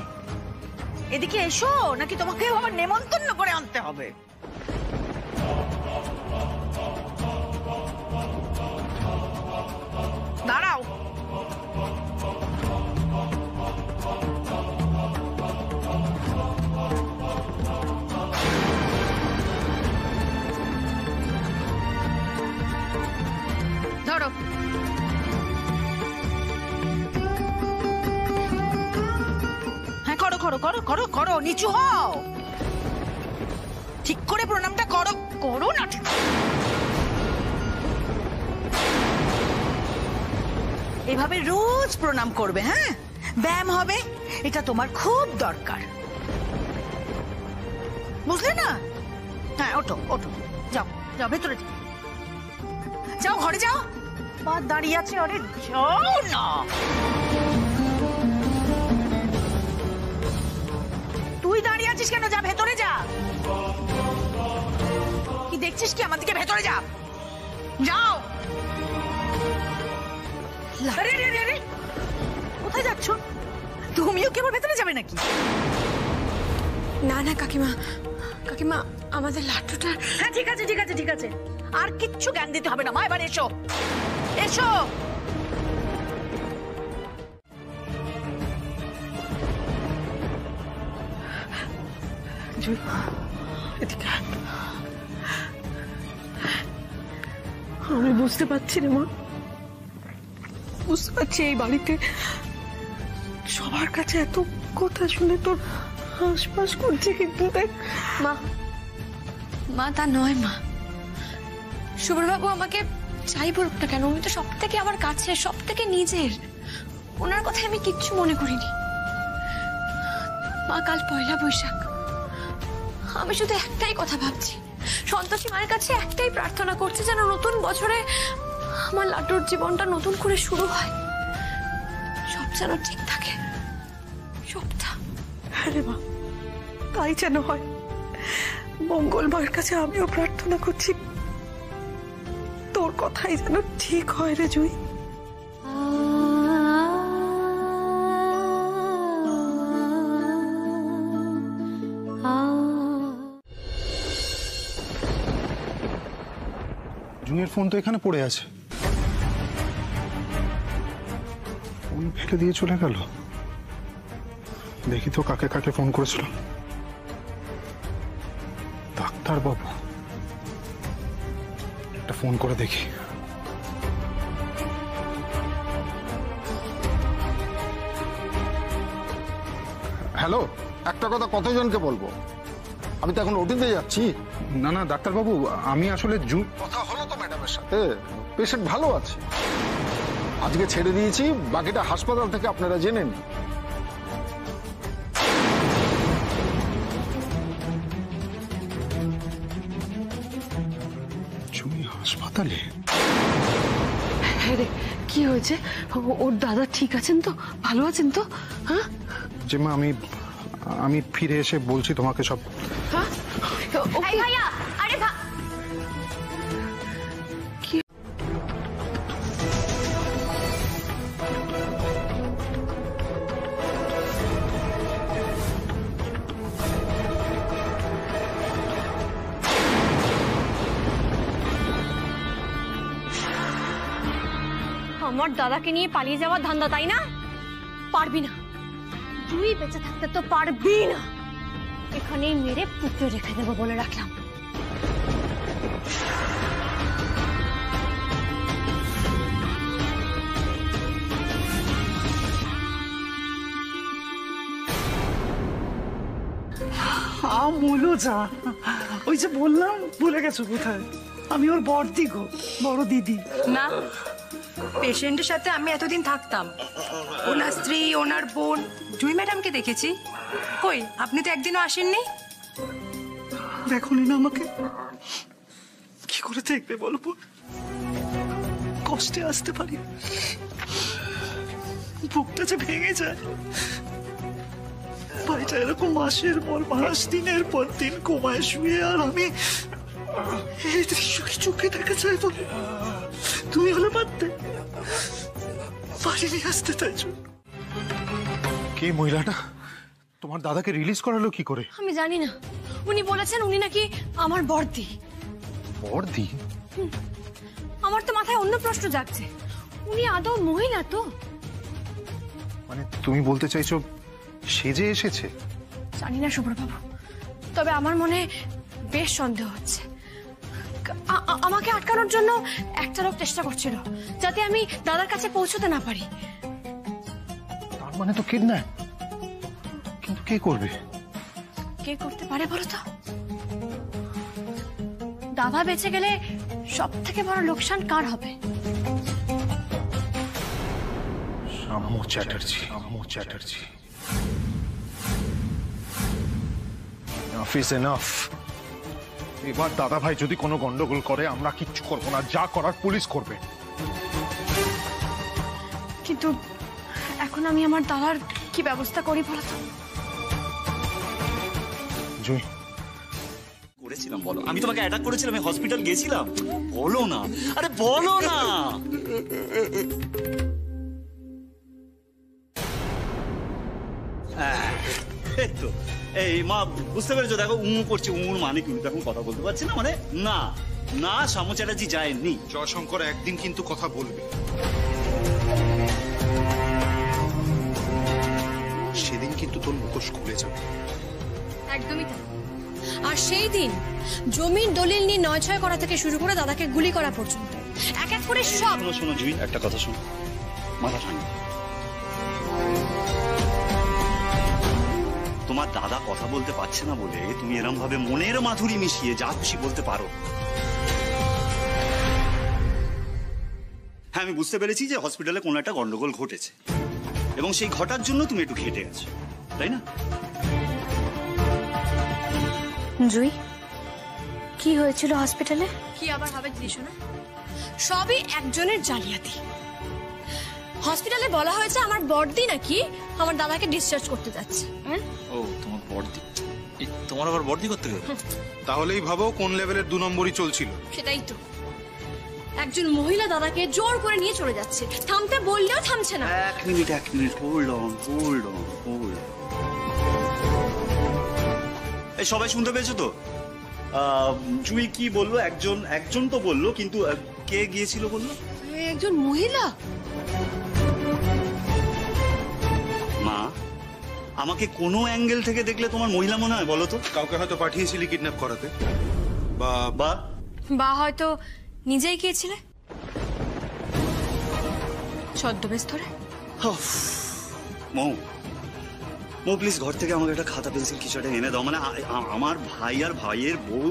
এদিকে এসো, নাকি তোমাকে আবার নেমন্তন্ন করে আনতে হবে? দাঁড়াও। ধরো। হ্যাঁ, করো করো করো করো করো, নিচু হও, ঠিক করে প্রণামটা করো। করো না, ঠিক এভাবে রোজ প্রণাম করবে। হ্যাঁ, ব্যায়াম হবে, এটা তোমার খুব দরকার, বুঝলে না? হ্যাঁ, ওঠো ওঠো, যাও যাও, ভেতরে যাও, যাও ঘরে যাও। মা দাঁড়িয়ে আছে, আরে যাও না। তুই দাঁড়িয়ে আছিস কেন? যা ভেতরে যা। কি দেখছিস কি আমাদেরকে? ভেতরে যা, যাও। আরে আরে আরে, কোথায় যাচ্ছ? তুমিও কেবল ভেতরে যাবে নাকি? না না কাকিমা, কাকিমা আমাদের লাট্টুটা। হ্যাঁ, ঠিক আছে ঠিক আছে ঠিক আছে, আর কিচ্ছু জ্ঞান দিতে হবে না মা। এবার এসো এসো। আমি বুঝতে পারছি রে মা, বুঝতে পারছি এই বাড়িতে সবার কাছে এত কথা শুনে তোর হাসপাস করছে, কিন্তু দেখ মা, মা তা নয় মা। শুভ্রবাবু আমাকে যাই বলুক না কেন, উনি তো সব থেকে আমার কাছে, সব থেকে নিজের। ওনার কথা আমি কিচ্ছু মনে করিনি। মা, কাল পয়লা বৈশাখ, আমি শুধু একটাই কথা ভাবছি, সন্তোষী মায়ের কাছে একটাই প্রার্থনা করছি, যেন নতুন বছরে আমার লাটুর জীবনটা নতুন করে শুরু হয়, সব যেন ঠিক থাকে, সবটা। হ্যাঁ রে মা, তাই যেন হয়। মঙ্গলবার কাছে আমিও প্রার্থনা করছি, তোর কথাই যেন ঠিক হয় রে জুই। জুঁইয়ের ফোন তো এখানে পড়ে আছে, ফোন ফেলে দিয়ে চলে গেল। দেখি তো কাকে কাকে ফোন করেছিল। ডাক্তার বাবু, একটা ফোন করে দেখি। হ্যালো, একটা কথা কতজনকে বলবো? আমি তো এখন ওটিতে যাচ্ছি। না না ডাক্তারবাবু, আমি আসলে কথা হলো তো ম্যাডামের সাথে, পেশেন্ট ভালো আছে, আজকে ছেড়ে দিয়েছি, বাকিটা হাসপাতাল থেকে আপনারা জেনে নিন। জুঁই হাসপাতালে? হ্যাঁ রে, কি হয়েছে? ওর দাদা ঠিক আছেন তো? ভালো আছেন তো? হ্যাঁ যে মা, আমি ফিরে এসে বলছি তোমাকে সব। হ্যাঁ ভাইয়া, আরে আমার দাদাকে নিয়ে পালিয়ে যাওয়ার ধান্দা, তাই না? পারবি না, তুই বেঁচে থাকতে তো পারবি না। এখানেই মেরে পুঁতে রেখে দেবো বলে রাখলাম। আমুলো যা, ওই যে বললাম ভুলে গেছো কোথায়, আমি ওর বড়দি গো, বড় দিদি। না, পেশেন্টের সাথে আমি এতদিন থাকতাম, ওনার স্ত্রী ওনার বোন জুই ম্যাডামকে দেখেছি। কই আপনি তো একদিনও আসেননি। দেখোনি না আমাকে, কি করে দেখবে বলো? কষ্টে আসতে পারি, বুকটা যে ভেঙে যায়। ভাইটা এরকম মাসের পর মাস, দিনের পর দিন কোমায় শুয়ে, আর আমি এই দৃশ্য কি চোখে দেখা যায় বলে? তুমি হলে পারতে, বাড়ি নিয়ে আসতে চাইছো। কে মহিলাটা? তোমার দাদাকে রিলিজ করালো কি করে? আমি জানি না, উনি বলেছেন উনি নাকি আমার বড়দি। বড়দি? আমার তো মাথায় অন্য প্রশ্ন জাগছে, উনি আদৌ মহিলা তো? মানে তুমি বলতে চাইছো সেজে এসেছে? জানি না সুব্রতবাবু, তবে আমার মনে বেশ সন্দেহ হচ্ছে। আমাকে আটকানোর জন্য একটা লোক চেষ্টা করছিল, যাতে আমি দাদার কাছে পৌঁছতে না পারি। তার মানে তো কিডন্যাপ। কিন্তু কে করবে? কে করতে পারে বলো তো? দাদা বেঁচে গেলে সব থেকে বড় লোকসান কার হবে? সাম্য চ্যাটার্জি। সাম্য চ্যাটার্জি। Enough is enough. এবার দাদা ভাই যদি কোনো গন্ডগোল করে আমরা কিচ্ছু করবো না, যা করার পুলিশ করবে। কিন্তু এখন আমি আমার দাদার কি ব্যবস্থা করি বলো তো? জুই, করেছিলাম বলো? আমি তোমাকে অ্যাটাক করেছিলাম, আমি হসপিটাল গেছিলাম। বলো না, আরে বলো না। এই তো, এই মা বুঝতে পেরেছো? দেখো উমু করছে, উমুর মানে কিন্তু এখন কথা বলতে পারছি না, মানে না না, সাম্য চ্যাটার্জি যায়নি। জয়শঙ্কর একদিন কিন্তু কথা বলবে, সেদিন কিন্তু তোর মুখোশ খুলে যাবে। একদমই তাই। আর সেই দিন জমির দলিল নিয়ে নয় ছয় করা থেকে শুরু করে দাদাকে গুলি করা পর্যন্ত এক এক করে সব। শোনো শোনো জুই, একটা কথা শোনো, মাথা ঠান্ডা। তোমার দাদা কথা বলতে পারছে না বলে তুমি এরম ভাবে মনের মাধুরী মিশিয়ে যা খুশি বলতে পারো। হ্যাঁ, আমি বুঝতে পেরেছি যে হসপিটালে কোনো একটা গন্ডগোল ঘটেছে এবং সেই ঘটার জন্য তুমি একটু ঘেটে গেছো, তাই না? জুই, কি হয়েছিল হসপিটালে? কি আবার হবে জিনিস না, সবই একজনের জালিয়াতি। হসপিটালে বলা হয়েছে আমার বড়দি নাকি আমার দাদাকে ডিসচার্জ করতে যাচ্ছে। ও তোমার বড়দি? তোমার আবার বড়দি করতে গেল? তাহলেই ভাবো কোন লেভেলের 2 নম্বরই চলছিল। সেটাই তো, একজন মহিলা দাদাকে জোর করে নিয়ে চলে যাচ্ছে, থামতে বললেও থামছে না। এক মিনিট, হোল্ড অন। এই সবাই শুনতে পেয়েছো তো? জুই কি বললো? একজন তো বললো, কিন্তু কে গিয়েছিল বললো? একজন মহিলা। মা, আমাকে কোনো অ্যাঙ্গেল থেকে দেখলে তোমার মহিলা মনে হয় বলো তো? কাউকে হয়তো পাঠিয়েছিলি কিডন্যাপ করাতে, বা হয়তো নিজেই গিয়েছিলে ছদ্মবেশ ধরে। মৌ প্লিজ ঘর থেকে আমাকে একটা খাতা পেন্সিল কিছু একটা এনে দাও। মানে আমার ভাই আর ভাইয়ের বউ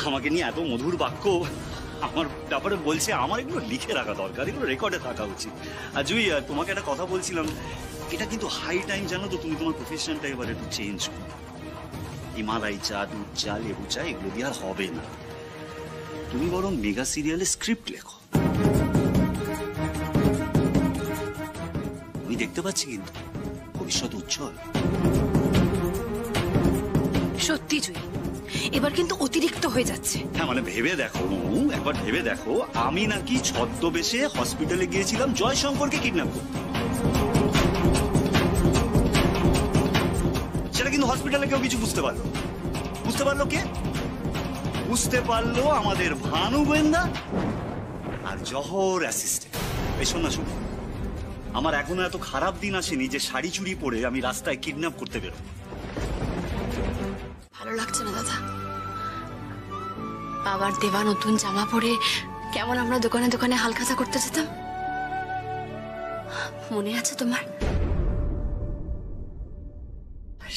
আমাকে নিয়ে এত মধুর বাক্য আমার ব্যাপারে বলছে, আমার এগুলো লিখে রাখা দরকার, এগুলো রেকর্ডে থাকা উচিত। আর জুই, তোমাকে একটা কথা বলছিলাম, এটা কিন্তু হাই টাইম জানো তো তুমি তোমার প্রফেশনটা এবার একটু চেঞ্জ করো। হিমালয় চা, দুধ চা, লেবু চা এগুলো দিয়ে আর হবে না। তুমি বরং মেগা সিরিয়ালে স্ক্রিপ্ট লেখো। আমি দেখতে পাচ্ছি কিন্তু ভবিষ্যৎ উজ্জ্বল। সত্যি জুই, এবার কিন্তু অতিরিক্ত হয়ে যাচ্ছে। হ্যাঁ, মানে ভেবে দেখো, একবার ভেবে দেখো, আমি নাকি ছদ্মবেশে হসপিটালে গিয়েছিলাম জয়শঙ্করকে কিডন্যাপ করতে। সেটা কিন্তু হসপিটালে কেউ কিছু বুঝতে পারলো কে? বুঝতে পারলো আমাদের ভানু গোয়েন্দা আর জহর অ্যাসিস্ট্যান্ট। এই শোন না, আমার এখনো এত খারাপ দিন আসেনি যে শাড়ি চুড়ি পরে আমি রাস্তায় কিডন্যাপ করতে বেরোব। ভালো লাগছে না দাদা, বাবার দেওয়া নতুন জামা পরে কেমন আমরা দোকানে দোকানে হালখাতা করতে যেতাম, মনে আছে তোমার?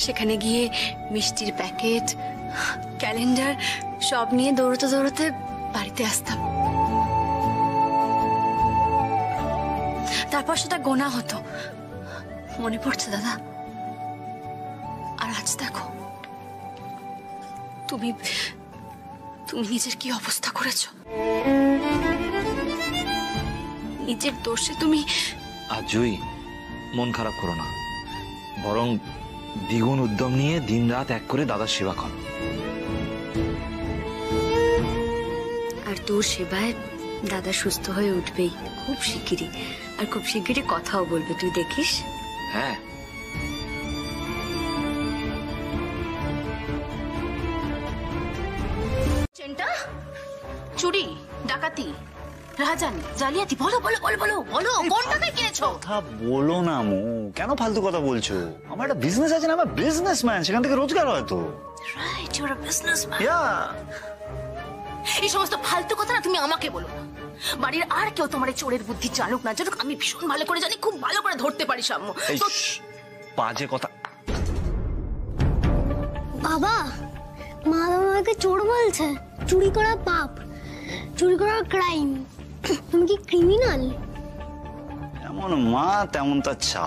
সেখানে গিয়ে মিষ্টির প্যাকেট, ক্যালেন্ডার সব নিয়ে দৌড়তে দৌড়তে বাড়িতে আসতাম। তারপর সেটা গোনা হতো। মনে পড়ছে দাদা? আর আজ দেখো তুমি তুমি নিজের কি অবস্থা করেছো। নিজের দোষে তুমি। আর জুই, মন খারাপ করো না, বরং দ্বিগুণ উদ্যম নিয়ে দিনরাত এক করে দাদার সেবা করো। আর তোর সেবায় দাদা সুস্থ হয়ে উঠবেই খুব শিগগিরই, আর খুব শিগগিরই কথাও বলবে, তুই দেখিস। হ্যাঁ, চেনটা, চুরি, ডাকাতি, রাহাজানি, জালিয়াতি, বলো বলো বলো বলো বলো, কোন টাকায় কিনেছো? কথা বলো না মো, কেন ফালতু কথা বলছো? আমার একটা বিজনেস আছে না, আমার বিজনেসম্যান, সেখান থেকে রোজগার হয় তো। Right, you are a businessman. Yeah, এই সমস্ত ফালতু কথা না তুমি আমাকে বলো না। বাড়ির আর কেউ তোমার এই চোরের বুদ্ধি জানুক না জানুক, আমি ভীষণ ভালো করে জানি, খুব ভালো করে ধরতে পারি সাম্য। এই বাজে কথা। বাবা, মা আমাকে চোর বলছে। চুরি করা পাপ, চুরি করা ক্রাইম। তুমি কি ক্রিমিনাল? এমন মা তেমন তার চা।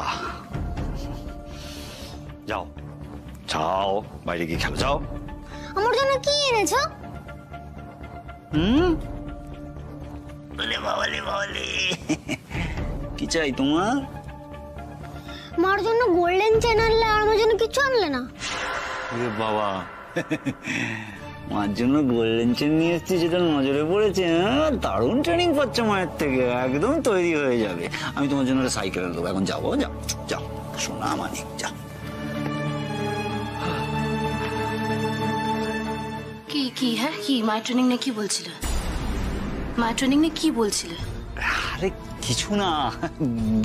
যাও যাও, বাইরে গিয়ে খেলো, যাও। আমার জন্য কি এনেছো? বলে বাবালে বাবালে, কি চাই তোমার? মার জন্য গোল্ডেন চেন আনলে, আর আমার জন্য কিছু আনলে না। বাবা, মার জন্য গোল্ডেন চেন নিয়ে এসছি, যেটা নজরে পড়েছে। দারুণ ট্রেনিং পাচ্ছ মায়ের থেকে, একদম তৈরি হয়ে যাবে। আমি তোমার জন্য একটা সাইকেল দেবো, এখন যাবো। যাও যাও, সোনা মানিক, যাও। কি কি হ্যাঁ কি মাই ট্রেনিং নিয়ে কি বলছিলে? মাই ট্রেনিং নিয়ে কি বলছিলে? আরে কিছু না,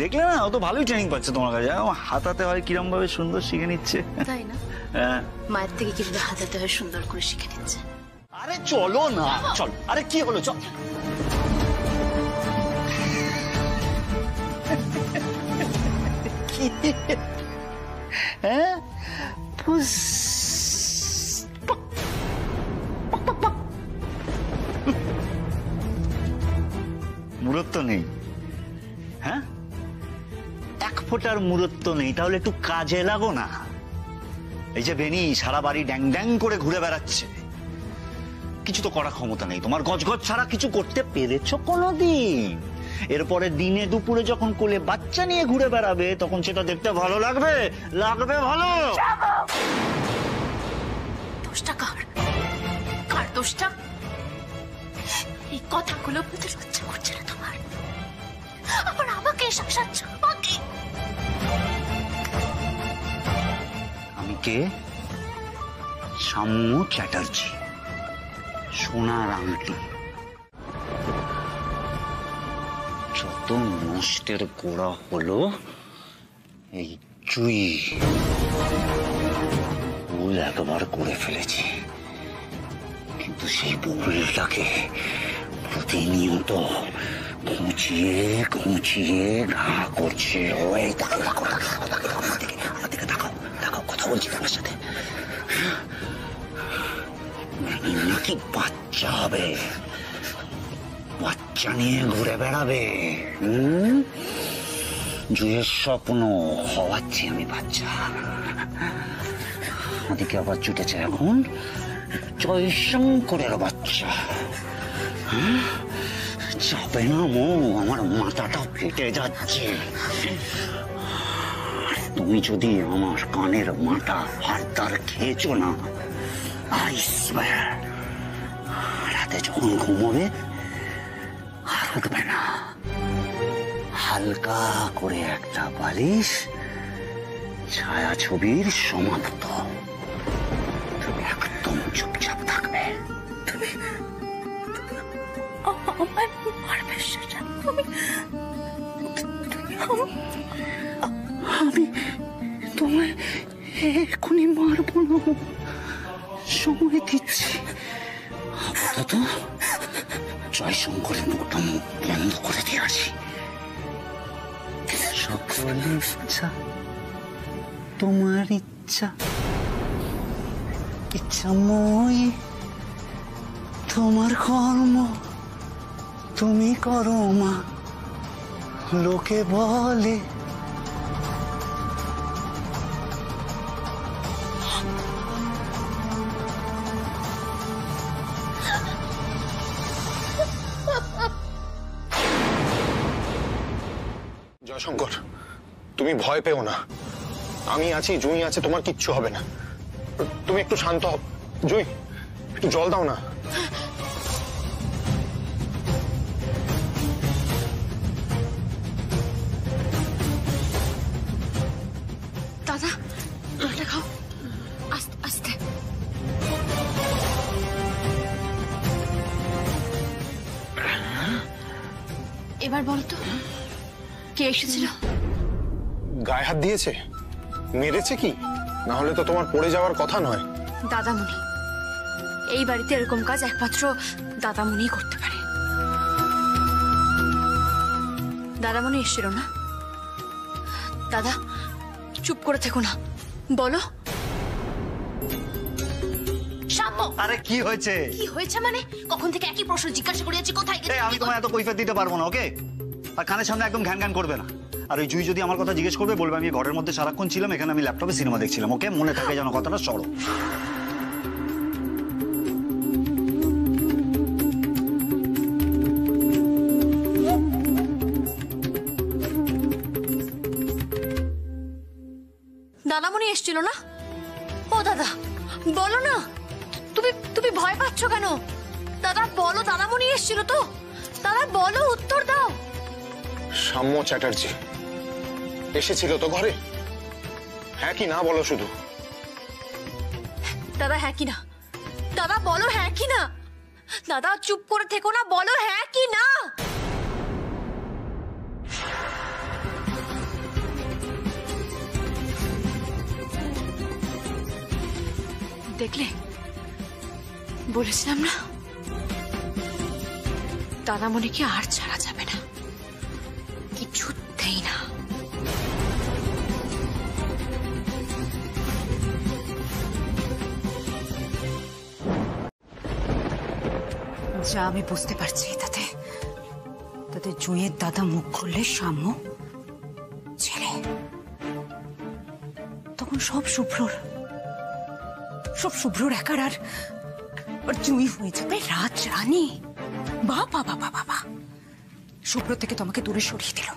দেখলে না, ও তো ভালোই ট্রেনিং পাচ্ছে তোমার কাছে। হাতাতে হয় কিরম ভাবে সুন্দর শিখে নিচ্ছে, তাই না? হ্যাঁ, মায়ের থেকে কিভাবে হাতাতে হয় সুন্দর করে শিখে নিচ্ছে। আরে চলো না, চল। আরে কি হলো, চল। হ্যাঁ, মুরত্ব নেই? হ্যাঁ, এক ফোঁটার মুরত্ব নেই, তাহলে একটু কাজে লাগো না। এই যে বেনি সারা বাড়ি ড্যাং ড্যাং করে ঘুরে বেড়াচ্ছে, কিছু তো করার ক্ষমতা নেই তোমার। গজগজ ছাড়া কিছু করতে পেরেছো কোনোদিন? এরপরে দিনে দুপুরে যখন কোলে বাচ্চা নিয়ে ঘুরে বেড়াবে, তখন সেটা দেখতে ভালো লাগবে? লাগবে ভালো? দোষটা কার? কার দোষটা? এই কথাগুলো বলতে লজ্জা করছে না তোমার? আবার আমাকে শাসাচ্ছ? আমাকে? আমি কে? সাম্য চ্যাটার্জি, সোনার আংটি। যত নষ্টের গোড়া হলো এই চুই। ভুল একবার করে ফেলেছি, কিন্তু সেই ভুলটাকে প্রতিনিয়ত খুঁচিয়ে খুঁচিয়ে ঘা করছে। ওই দেখো দেখো আমার দিকে তাকাও, দেখো কথা বলছি তোমার সাথে। নাকি বাচ্চা হবে, বাচ্চা নিয়ে ঘুরে বেড়াবে। জুয়ের স্বপ্ন হওয়াচ্ছি আমি বাচ্চা। ওদিকে আবার জুটেছে এখন জয়শঙ্করের বাচ্চা। চাপে না মো, আমার মাথাটা ফেটে যাচ্ছে। তুমি যদি আমার কানের মাথা হাতদার খেয়েছো না, I swear, রাতে যখন ঘুমোবে আর উঠবে না। হালকা করে একটা বালিশ, ছায়াছবির সমাপ্ত। তুমি একদম চুপচাপ থাকবে। তুমি আমায় মারবে সেটা? আমি তোমায় এক্ষুনি মারবো না, সময় দিচ্ছি। আপাতত জয়শঙ্করের মুখটা বন্ধ করে দিয়ে আসি। সকল ইচ্ছা তোমার ইচ্ছা। ইচ্ছাময়ী তোমার কর্ম তুমি করো মা, লোকে বলে জয়শঙ্কর, তুমি ভয় পেও না, আমি আছি, জুঁই আছে, তোমার কিচ্ছু হবে না। তুমি একটু শান্ত হও। জুঁই, একটু জল দাও না। দাদা জলটা খাও, আস্তে আস্তে। এবার বল তো কে এসেছিল? গায়ে হাত দিয়েছে? মেরেছে কি? না হলে তো তোমার পড়ে যাওয়ার কথা নয়। দাদামণি। এই বাড়িতে এরকম কাজ একমাত্র দাদামণিই করতে পারে। দাদামণি এসেছিল না? দাদা চুপ করে থেকো না, বলো। আরে কি হয়েছে? কি হয়েছে মানে? কখন থেকে একই প্রশ্ন জিজ্ঞাসা করে যাচ্ছি, কোথায় গেছে? আমি তোমায় এত কৈফিয়ত দিতে পারবো না, ওকে? আর কানের সামনে একদম ঘ্যান ঘ্যান করবে না। আর ওই জুই যদি আমার কথা জিজ্ঞেস করবে, বলবে আমি ঘরের মধ্যে সারাক্ষণ ছিলাম, এখানে আমি ল্যাপটপে সিনেমা দেখছিলাম, ওকে? মনে থাকে যেন কথাটা, সরো। দাদামণি এসেছিল না? ও দাদা বলো না, তুমি ভয় পাচ্ছ কেন? দাদা বলো, দাদামণি এসেছিল তো? দাদা বলো, উত্তর দাও। সাম্য চ্যাটার্জি এসেছিল তো ঘরে? হ্যাঁ কি না বলো শুধু। দাদা হ্যাঁ কি না? দাদা বলো হ্যাঁ কি না? দাদা চুপ করে থেকো না, বলো হ্যাঁ কি না? দেখলে, বলেছিলাম না দাদামণিকে আর ছাড়া যাবে না, কিছুতেই না। যা আমি বুঝতে পারছি, তাতে জুঁইয়ের দাদা মুখ খুললে সাম্য ছেলে, তখন সব শুভ্রর একার, আর জুঁই হয়ে যাবে রাজরানী। বাবা বাবা বাবা, শুভ্র থেকে তোমাকে দূরে সরিয়ে দিল।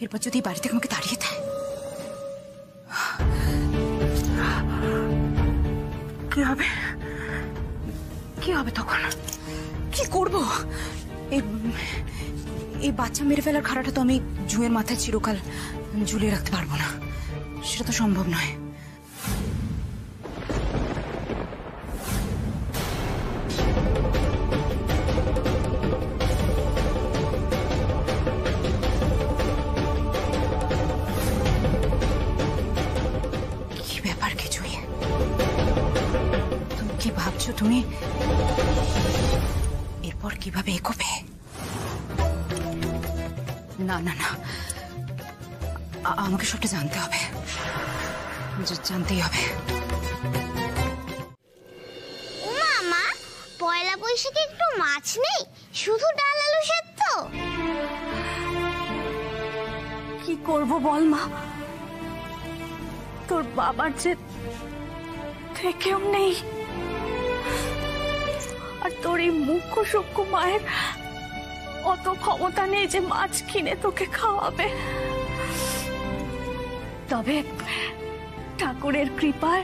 এরপর যদি বাড়ি থেকে আমাকে তাড়িয়ে দেয়, কি হবে তখন? কি করব? এই বাচ্চা মেরে ফেলার খাড়াটা তো আমি জুঁয়ের মাথায় চিরকাল ঝুলিয়ে রাখতে পারবো না, সেটা তো সম্ভব নয়। কি ব্যাপার কি জুঁই? তুমি কি ভাবছো? তুমি এরপর কিভাবে এগোবে? না না না, আমাকে সবটা জানতে হবে, জানতেই হবে। মামা, পয়লা বৈশাখে একটু মাছ নেই, শুধু ডাল আলু সেদ্ধ? কি করব বল মা, তোর বাবার যে থেকেও নেই, আর তোর এই মুখ্য সূক্ষ্ম মায়ের অত ক্ষমতা নেই যে মাছ কিনে তোকে খাওয়াবে। তবে ঠাকুরের কৃপায়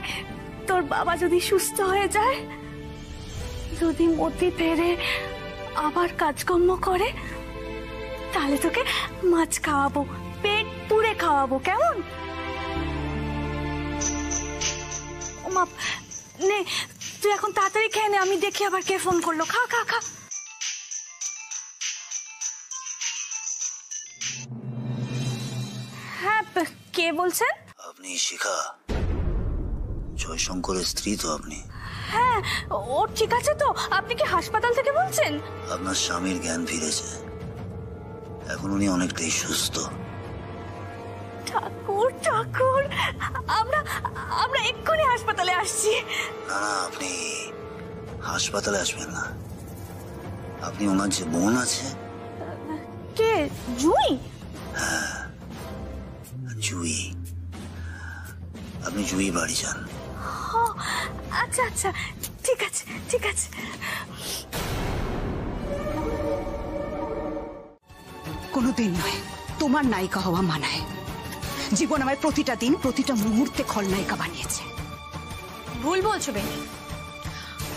তোর বাবা যদি সুস্থ হয়ে যায়, যদি মতি ফেরে আবার কাজকর্ম করে, তাহলে তোকে মাছ খাওয়াবো, পেট পুরে খাওয়াবো, কেমন? মা নে, তুই এখন তাড়াতাড়ি খেয়ে নে, আমি দেখি আবার কে ফোন করলো। খা খা খা। হ্যাঁ, কে বলছেন? আপনি শিখা, জয়শঙ্করের স্ত্রী তো আপনি? হ্যাঁ, ও ঠিক আছে তো? আপনি কি হাসপাতাল থেকে বলছেন? আপনার স্বামীর জ্ঞান ফিরেছে, এখন উনি অনেকটাই সুস্থ। ঠাকুর ঠাকুর, আমরা আমরা এক্ষুনি হাসপাতালে আসছি। না না, আপনি হাসপাতালে আসবেন না, আপনি ওনার যে বোন আছে। কে? জুই? জুই, আপনি জুই বাড়ি যান। আচ্ছা আচ্ছা, ঠিক আছে ঠিক আছে। কোনোদিন নয় তোমার নায়িকা হওয়া মানায়। জীবন আমার প্রতিটা দিন প্রতিটা মুহূর্তে খলনায়িকা বানিয়েছে। ভুল বলছো বেনি,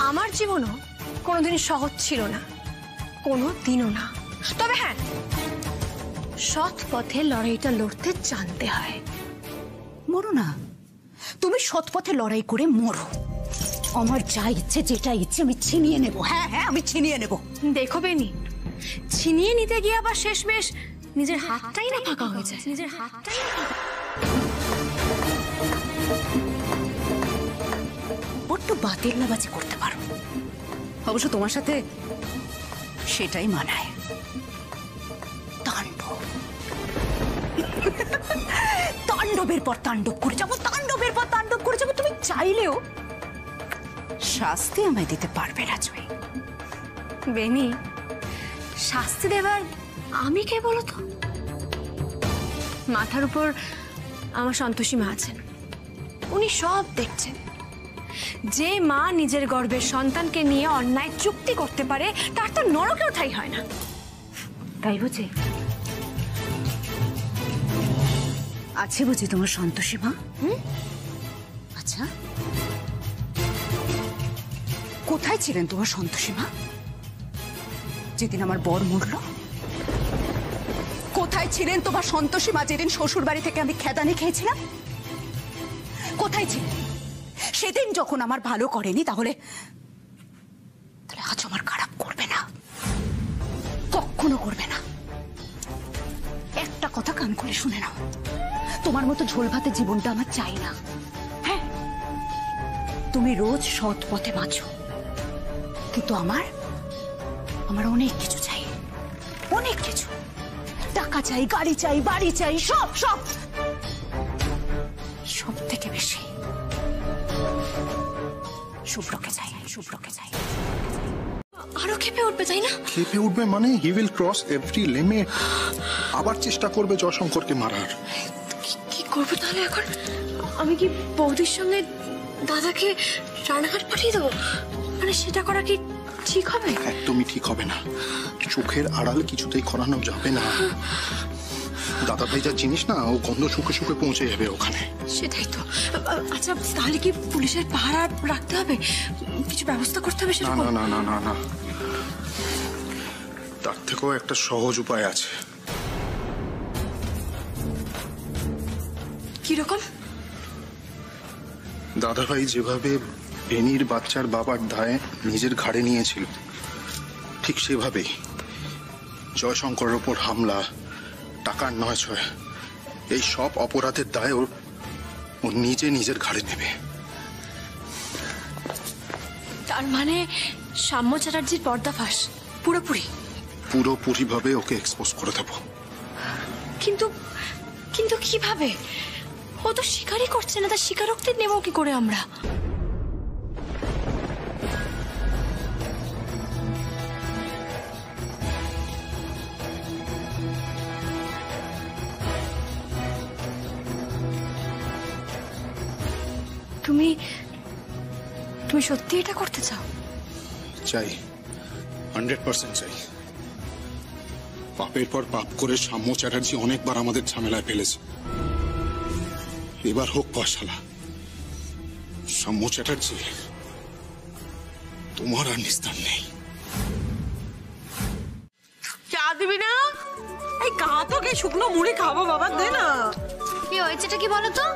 আমার জীবনও কোনোদিন সহজ ছিল না, কোনোদিনও না। তবে হ্যাঁ, সৎ পথে লড়াইটা লড়তে জানতে হয়। মরো না, তুমি সৎ পথে লড়াই করে মরো। আমার যা ইচ্ছে, যেটা ইচ্ছে আমি ছিনিয়ে নেব। হ্যাঁ হ্যাঁ, আমি ছিনিয়ে নেব। দেখো বেনি, ছিনিয়ে নিতে গিয়ে আবার শেষমেশ নিজের হাতটাই না ফাঁকা হয়ে যায়, নিজের হাতটাই না ফাঁকা। বড্ড বাতিলবাজি করতে পারো, অবশ্য তোমার সাথে সেটাই মানায়। তাণ্ডব, তাণ্ডবের পর তাণ্ডব করে যাবো, তাণ্ডবের পর তাণ্ডব করে যাবো। তুমি চাইলেও শাস্তি আমায় দিতে পারবে না জয়। বেনি, শাস্তি দেবার আমি কে বলো তো? মাথার উপর আমার সন্তোষী মা আছেন, উনি সব দেখছেন। যে মা নিজের গর্ভের সন্তানকে নিয়ে অন্যায় চুক্তি করতে পারে, তার তো নরকেও ঠাঁই হয় না। তাই বুঝি আছে, বুঝি তোমার সন্তোষী মা? আচ্ছা, কোথায় ছিলেন তোমার সন্তোষী মা যেদিন আমার বর মরল? কোথায় ছিলেন তোমার সন্তোষী মা যেদিন শ্বশুর বাড়ি থেকে আমি খেদানি খেয়েছিলাম? কোথায় ছিলেন সেদিন যখন আমার ভালো করেনি? তাহলে আজ আমার খারাপ করবে না, কখনো করবে না। একটা কথা কান করে শুনে নাও, তোমার মতো ঝোল ভাতে জীবনটা আমার চাই না। হ্যাঁ, তুমি রোজ সৎ পথে বাঁচো, কিন্তু আমার অনেক কিছু চাই, অনেক কিছু। টাকা চাই, গাড়ি চাই, বাড়ি চাই, সব সব সব থেকে বেশি শুভ্রকে চাই, শুভ্রকে চাই। আরো খেপে উঠবে, তাই না? খেপে উঠবে মানে he will cross every limit. আবার চেষ্টা করবে জয়শঙ্করকে মারার। কি করবো তাহলে এখন? আমি কি বৌদির সঙ্গে দাদাকে রানাঘাট পাঠিয়ে দেবো? মানে সেটা করা কি ঠিক হবে? একদমই ঠিক হবে না, চোখের আড়াল কিছুতেই করানো যাবে না। দাদা ভাই যা জিনিস না, ও গন্ধ শুকে শুকে পৌঁছে যাবে ওখানে। সেটাই তো। আচ্ছা, তাহলে কি পুলিশের পাহারা রাখতে হবে? কিছু ব্যবস্থা করতে হবে? না না না না না না, তার থেকেও একটা সহজ উপায় আছে। কিরকম? দাদা ভাই যেভাবে বেনির বাচ্চার বাবার দায় নিজের ঘাড়ে নিয়েছিল, ঠিক সেভাবেই জয়শঙ্করের ওপর হামলা, টাকার নয় ছয়, এই সব অপরাধের দায় ও নিজে নিজের ঘাড়ে নেবে। তার মানে সাম্য চ্যাটার্জির পর্দাফাঁস পুরোপুরি? পুরোপুরি ভাবে ওকে এক্সপোজ করে দেব। কিন্তু কিন্তু কিভাবে? ও তো স্বীকারই করছে না, তার স্বীকারোক্তি নেব কি করে আমরা? তুমি তুমি সত্যি এটা করতে চাও? চাই, 100% চাই। পাপের পর পাপ করে সাম্য চ্যাটার্জি অনেকবার আমাদের ঝামেলায় ফেলেছে, এবার হোক ফয়সালা। সাম্য চ্যাটার্জি, তোমার আর নিস্তার নেই। চা দিবি না? এই গা তো কে শুকনো মুড়ি খাবো বাবা, দে না। কি হয়েছেটা কি বলো তো?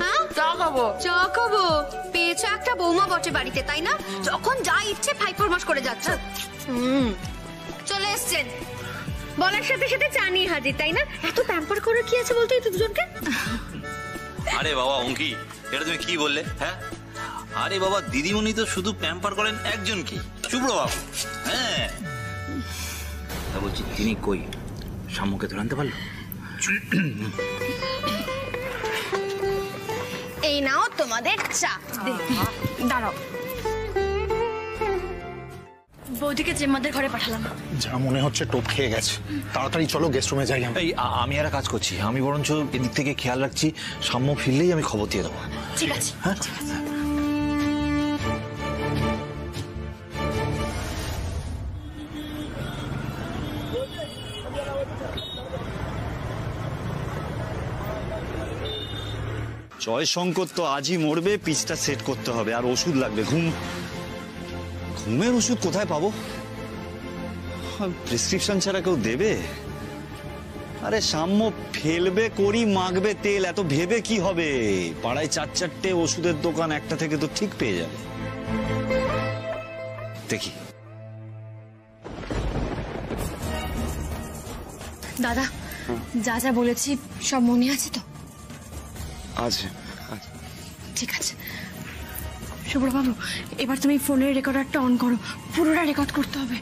হ্যাঁ, চা খাবো। চা খাবো? পেয়েছো একটা বৌমা বটে বাড়িতে, তাই না? যখন যা ইচ্ছে ফাই ফরমাস করে যাচ্ছে। চলে এসছেন, বলার সাথে সাথে চা নিয়ে হাজির, তাই না? এত প্যাম্পার করে কি আছে বলতো এই দুজনকে? আরে বাবা অঙ্কি, এটা তুমি কি বললে? হ্যাঁ, আরে বাবা দিদিমণি তো শুধু প্যাম্পার করেন একজন, কি শুভ্র বাবু। হ্যাঁ, তা বলছি তিনি কই? সাম্যকে ধরে আনতে পারলো? তোমাদের চা। দাঁড়াও, বৌদিকে জেম্মাদের ঘরে পাঠালাম। যা মনে হচ্ছে টোপ খেয়ে গেছে। তাড়াতাড়ি চলো, গেস্ট রুমে যাই। এই আমি একটা কাজ করছি, আমি বরঞ্চ এদিক থেকে খেয়াল রাখছি, সাম্য ফিরলেই আমি খবর দিয়ে দেবো। ঠিক আছে, হ্যাঁ ঠিক আছে। জয়শঙ্কর তো আজই মরবে, পিচটা সেট করতে হবে, আর ওষুধ লাগবে। ঘুমের ওষুধ কোথায় পাবো? প্রেসক্রিপশন ছাড়া কেউ দেবে? আরে সাম্য ফেলবে করি মাখবে তেল, এত ভেবে কি হবে? পাড়ায় 4-4টে ওষুধের দোকান, একটা থেকে তো ঠিক পেয়ে যাবে। দেখি। দাদা, যা যা বলেছি সব মনে আছে তো? আছে। ঠিক আছে শুভ্রবাবু, এবার তুমি ফোনের রেকর্ডারটা অন করো, পুরোটা রেকর্ড করতে হবে।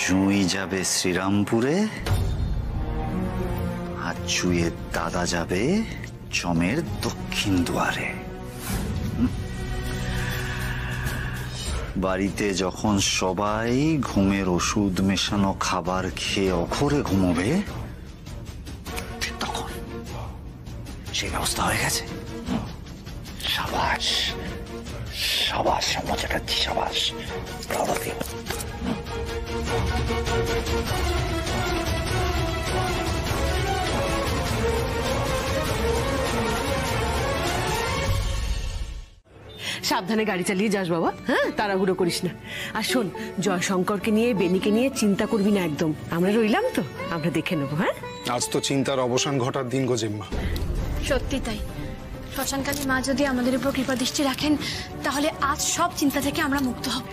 জুঁই যাবে শ্রীরামপুরে, আর জুঁয়ের দাদা যাবে চমের দক্ষিণ দুয়ারে। বাড়িতে যখন সবাই ঘুমের ওষুধ মেশানো খাবার খেয়ে অখরে ঘুমোবে, তখন সেই ব্যবস্থা হয়ে গেছে। সাবাস সাবাস মজাটা, সাবাস, প্রাউড অফ ইউ। সাবধানে গাড়ি চালিয়ে যাস বাবা, হ্যাঁ? তাড়াহুড়ো করিস না। আর শোন, জয়শঙ্করকে নিয়ে, বেনিকে নিয়ে চিন্তা করবি না একদম। আমরা রইলাম তো, আমরা দেখে নেবো। হ্যাঁ, আজ তো চিন্তার অবসান ঘটার দিন গো জেম্মা। সত্যি তাই। শ্মশানকালী মা যদি আমাদের উপর কৃপা দৃষ্টি রাখেন, তাহলে আজ সব চিন্তা থেকে আমরা মুক্ত হব।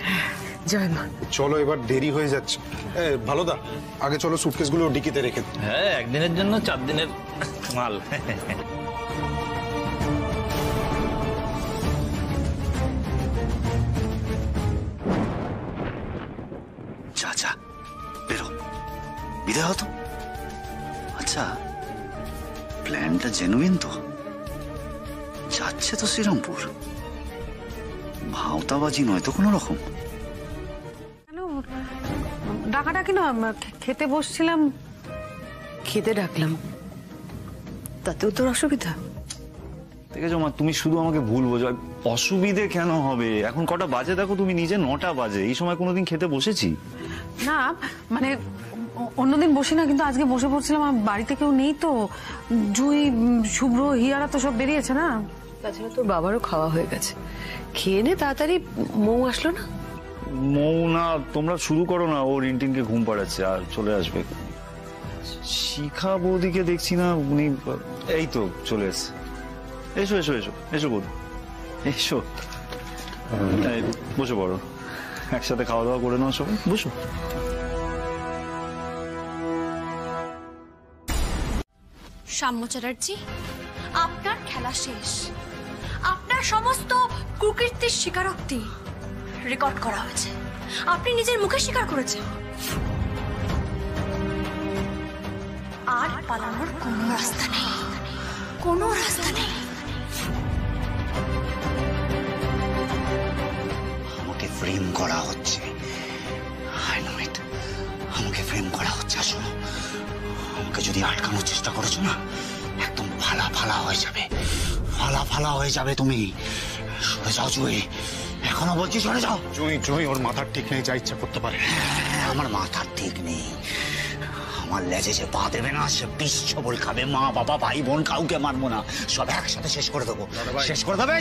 জয় মা। চলো, এবার দেরি হয়ে যাচ্ছে। ভালো দা, আগে চলো সুটকেসগুলো ডিকিতে রেখে। হ্যাঁ, একদিনের জন্য 4 দিনের মাল। যা বেরো, বিদায় হতো। আচ্ছা, প্ল্যানটা জেনুইন তো? যাচ্ছে তো শ্রীরামপুর, ভাওতাবাজি নয় তো কোনো রকম? ডাকাডাকি না, খেতে বসছিলাম, খেতে ডাকলাম, তাতেও তোর অসুবিধা? দেখেছো মা, তুমি শুধু আমাকে ভুল বোঝো। অসুবিধে কেন হবে? এখন কটা বাজে দেখো তুমি নিজে, 9টা বাজে। এই সময় কোনোদিন খেতে বসেছি? না মানে অন্যদিন বসি না, কিন্তু আজকে বসে পড়ছিলাম। বাড়িতে কেউ নেই তো, জুঁই, শুভ্র, হিয়ারা তো সব বেরিয়েছে না। তাছাড়া তোর বাবারও খাওয়া হয়ে গেছে। খেয়ে নে তাড়াতাড়ি, মৌ আসলো না? মৌ না, তোমরা শুরু করো না। ও রিন্টিনকে ঘুম পাড়াচ্ছে, আর চলে আসবে। শিখা বৌদিকে দেখছি না, উনি এই তো চলে এসছে। এসো এসো এসো এসো বৌদি, এসো, বসে পড়ো, একসাথে খাওয়া দাওয়া করে নাও সবাই, বসো। সাম্য চ্যাটার্জি, আপনার খেলা শেষ। আপনার সমস্ত কুকীর্তির স্বীকারোক্তি রেকর্ড করা হয়েছে। আপনি নিজের মুখে স্বীকার করেছেন। আর পালানোর কোনো রাস্তা নেই, কোনো রাস্তা নেই। আমাকে ফ্রেম করা হচ্ছে, আমাকে ফ্রেম করা হচ্ছে। আসলে আমাকে যদি আটকানোর চেষ্টা করেছো না, একদম ফালা ফালা হয়ে যাবে, ফালা ফালা হয়ে যাবে। তুমি সরে যাও জুঁই, এখনো বলছি সরে যাও। জুঁই ওর মাথার ঠিক নেই, যা ইচ্ছা করতে পারে। আমার মাথার ঠিক নেই। আমার লেজে যে পা দেবে না, সে বিষ ছবল খাবে। মা বাবা ভাই বোন কাউকে মারবো না, সব একসাথে শেষ করে দেবো। শেষ করে দেবে।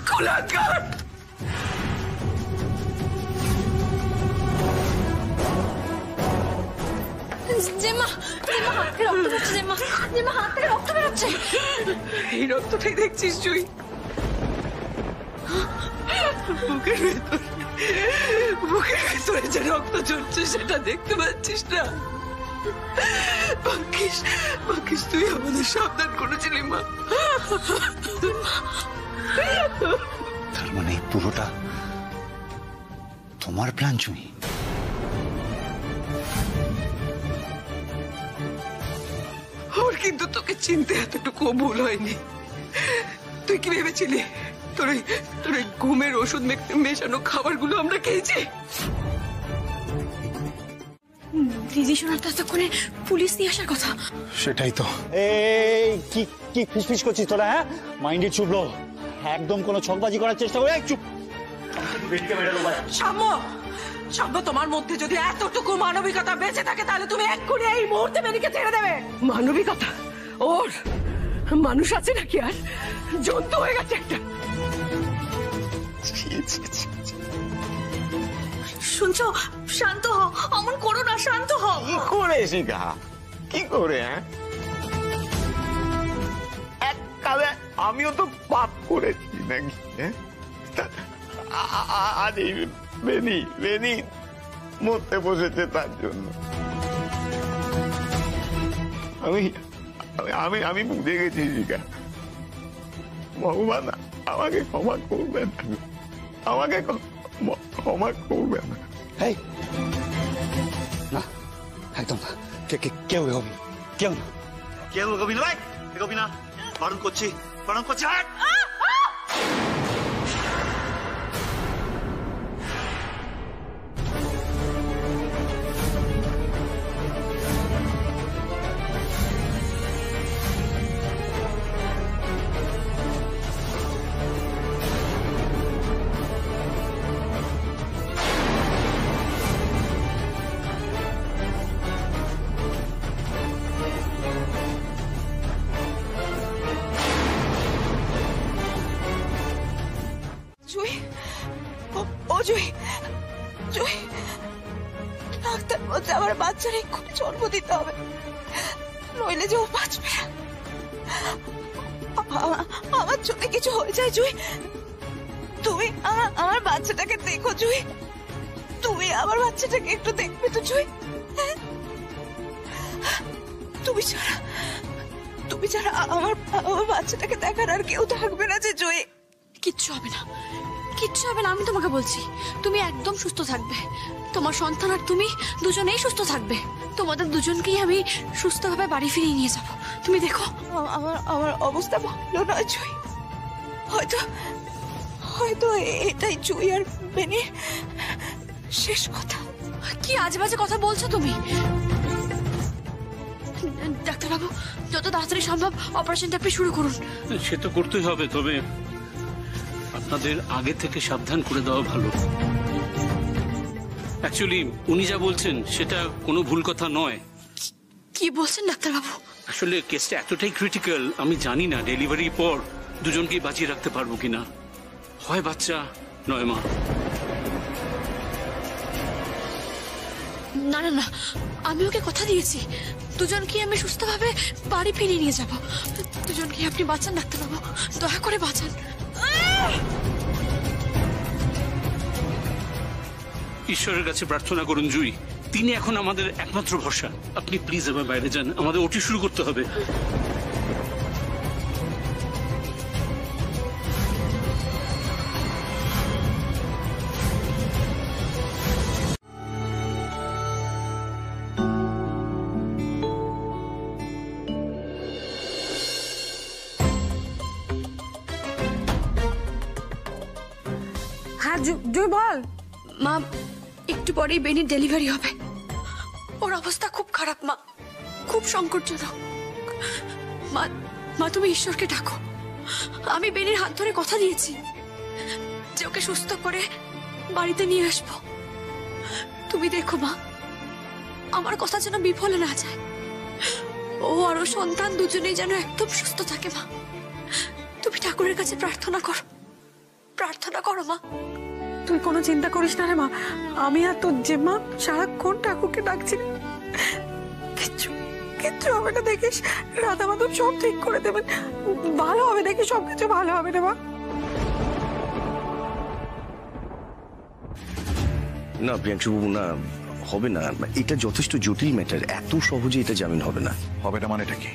কুলাঙ্গার। জেমা জেমা হাত থেকে রক্ত বেরোচ্ছে, জেমা জেমা হাত থেকে রক্ত বেরোচ্ছে। এই রক্তটাই দেখছিস তুই? বুকের ভেতরে যে রক্ত ঝরছে সেটা দেখতে পাচ্ছিস না? বাকিস তুই আমাদের সাবধান করেছিলি মা। তার মানে এই পুরোটা তোমার প্ল্যান জুঁই? ওর কিন্তু তোকে চিনতে এতটুকু ভুল হয়নি। তুই কি ভেবেছিলি তোর এই ঘুমের ওষুধ মেশানো খাবারগুলো আমরা খেয়েছি? দিদি শোনার তো এতক্ষণে পুলিশ নিয়ে আসার কথা। সেটাই তো। এই কি কি ফিসফিস করছিস তোরা? হ্যাঁ, মাইন্ডে চুপলো, একদম কোনো ছকবাজি করার চেষ্টা করে চুপ। সাম্য, তোমার মধ্যে যদি এতটুকু মানবিকতা বেঁচে থাকে তাহলে তুমি এক্ষুনি এই মুহূর্তে বেরিকে ছেড়ে দেবে। মানবিকতা ওর? মানুষ আছে নাকি আর? জন্তু হয়ে গেছে একটা। শুনছো? শান্ত হও, অমন করো না, শান্ত হও। কি করে শিখা? কি করে? এককালে আমিও তো পাপ করেছি নাকি? আজ এই বেনি মরতে বসেছে তার জন্য আমি বুঝে গেছি শিখা। ভগবান আমাকে ক্ষমা করবেন, আমাকে ক্ষমা করবেন। না, একদম না। কেউ এগোবি না, কেউ এগোবি না ভাই, এগোবি না। বারণ করছি। ডাক্তার বলছে আমার বাচ্চার এক্ষুনি জন্ম দিতে হবে, নইলে যে ও বাঁচবে। আমার চোখে কিছু হয়ে যায় জুই, তুমি আমার বাচ্চাটাকে দেখো জুই, তুমি আমার বাচ্চাটাকে একটু দেখবে তো জুই? তুমি ছাড়া আমার বাচ্চাটাকে দেখার আর কেউ থাকবে না যে জুই। কিচ্ছু হবে না, কিচ্ছু হবে না, আমি তোমাকে বলছি। তুমি একদম সুস্থ থাকবে, তোমার সন্তান আর তুমি দুজনেই সুস্থ থাকবে। তোমাদের দুজনকেই আমি সুস্থভাবে বাড়ি ফিরিয়ে নিয়ে যাব, তুমি দেখো। আমার অবস্থা ভালো নয় জুই, হয়তো এটাই জুই আর বেনির শেষ কথা। কি আজে বাজে কথা বলছো তুমি? ডাক্তারবাবু, যত তাড়াতাড়ি সম্ভব অপারেশনটা আপনি শুরু করুন। সে তো করতেই হবে, তবে আপনাদের আগে থেকে সাবধান করে দেওয়া ভালো। অ্যাকচুয়ালি উনি যা বলছেন সেটা কোনো ভুল কথা নয়। কি বলছেন ডাক্তারবাবু? আসলে কেসটা এতটাই ক্রিটিক্যাল, আমি জানি না ডেলিভারির পর দুজনকেই বাঁচিয়ে রাখতে পারবো কিনা। হয় বাচ্চা নয় মা। না না না, আমি ওকে কথা দিয়েছি, দুজনকে আমি সুস্থভাবে বাড়ি ফিরিয়ে নিয়ে যাব। দুজনকে আপনি বাঁচান ডাক্তারবাবু, দয়া করে বাঁচান। ঈশ্বরের কাছে প্রার্থনা করুন জুই, তিনি এখন আমাদের একমাত্র ভরসা। আপনি প্লিজ এবার বাইরে যান, আমাদের ওটি শুরু করতে হবে। হ্যাঁ জুই বল। মা, একটু পরেই বেনির ডেলিভারি হবে, ওর অবস্থা খুব খারাপ মা, খুব সংকটজনক। মা তুমি ঈশ্বরকে ডাকো, আমি বেনির হাত ধরে কথা দিয়েছি যে ওকে সুস্থ করে বাড়িতে নিয়ে আসবো। তুমি দেখো মা, আমার কথা যেন বিফলে না যায়, ও আর ওর সন্তান দুজনেই যেন একদম সুস্থ থাকে। মা তুমি ঠাকুর ঠাকুরের কাছে প্রার্থনা করো মা। তুই কোনো চিন্তা করিস না রে মা, আমি আর তোর জেম্মা সারাক্ষণ ঠাকুরকে ডাকছি। কিচ্ছু কিচ্ছু হবে না, দেখিস রাধা মাধব সব ঠিক করে দেবেন, ভালো হবে, দেখি সবকিছু ভালো হবে রে মা। না প্রিয়াংশুবাবু, না হবে না, এটা যথেষ্ট জটিল ম্যাটার, এত সহজে এটা জামিন হবে না। হবে না মানেটা কি?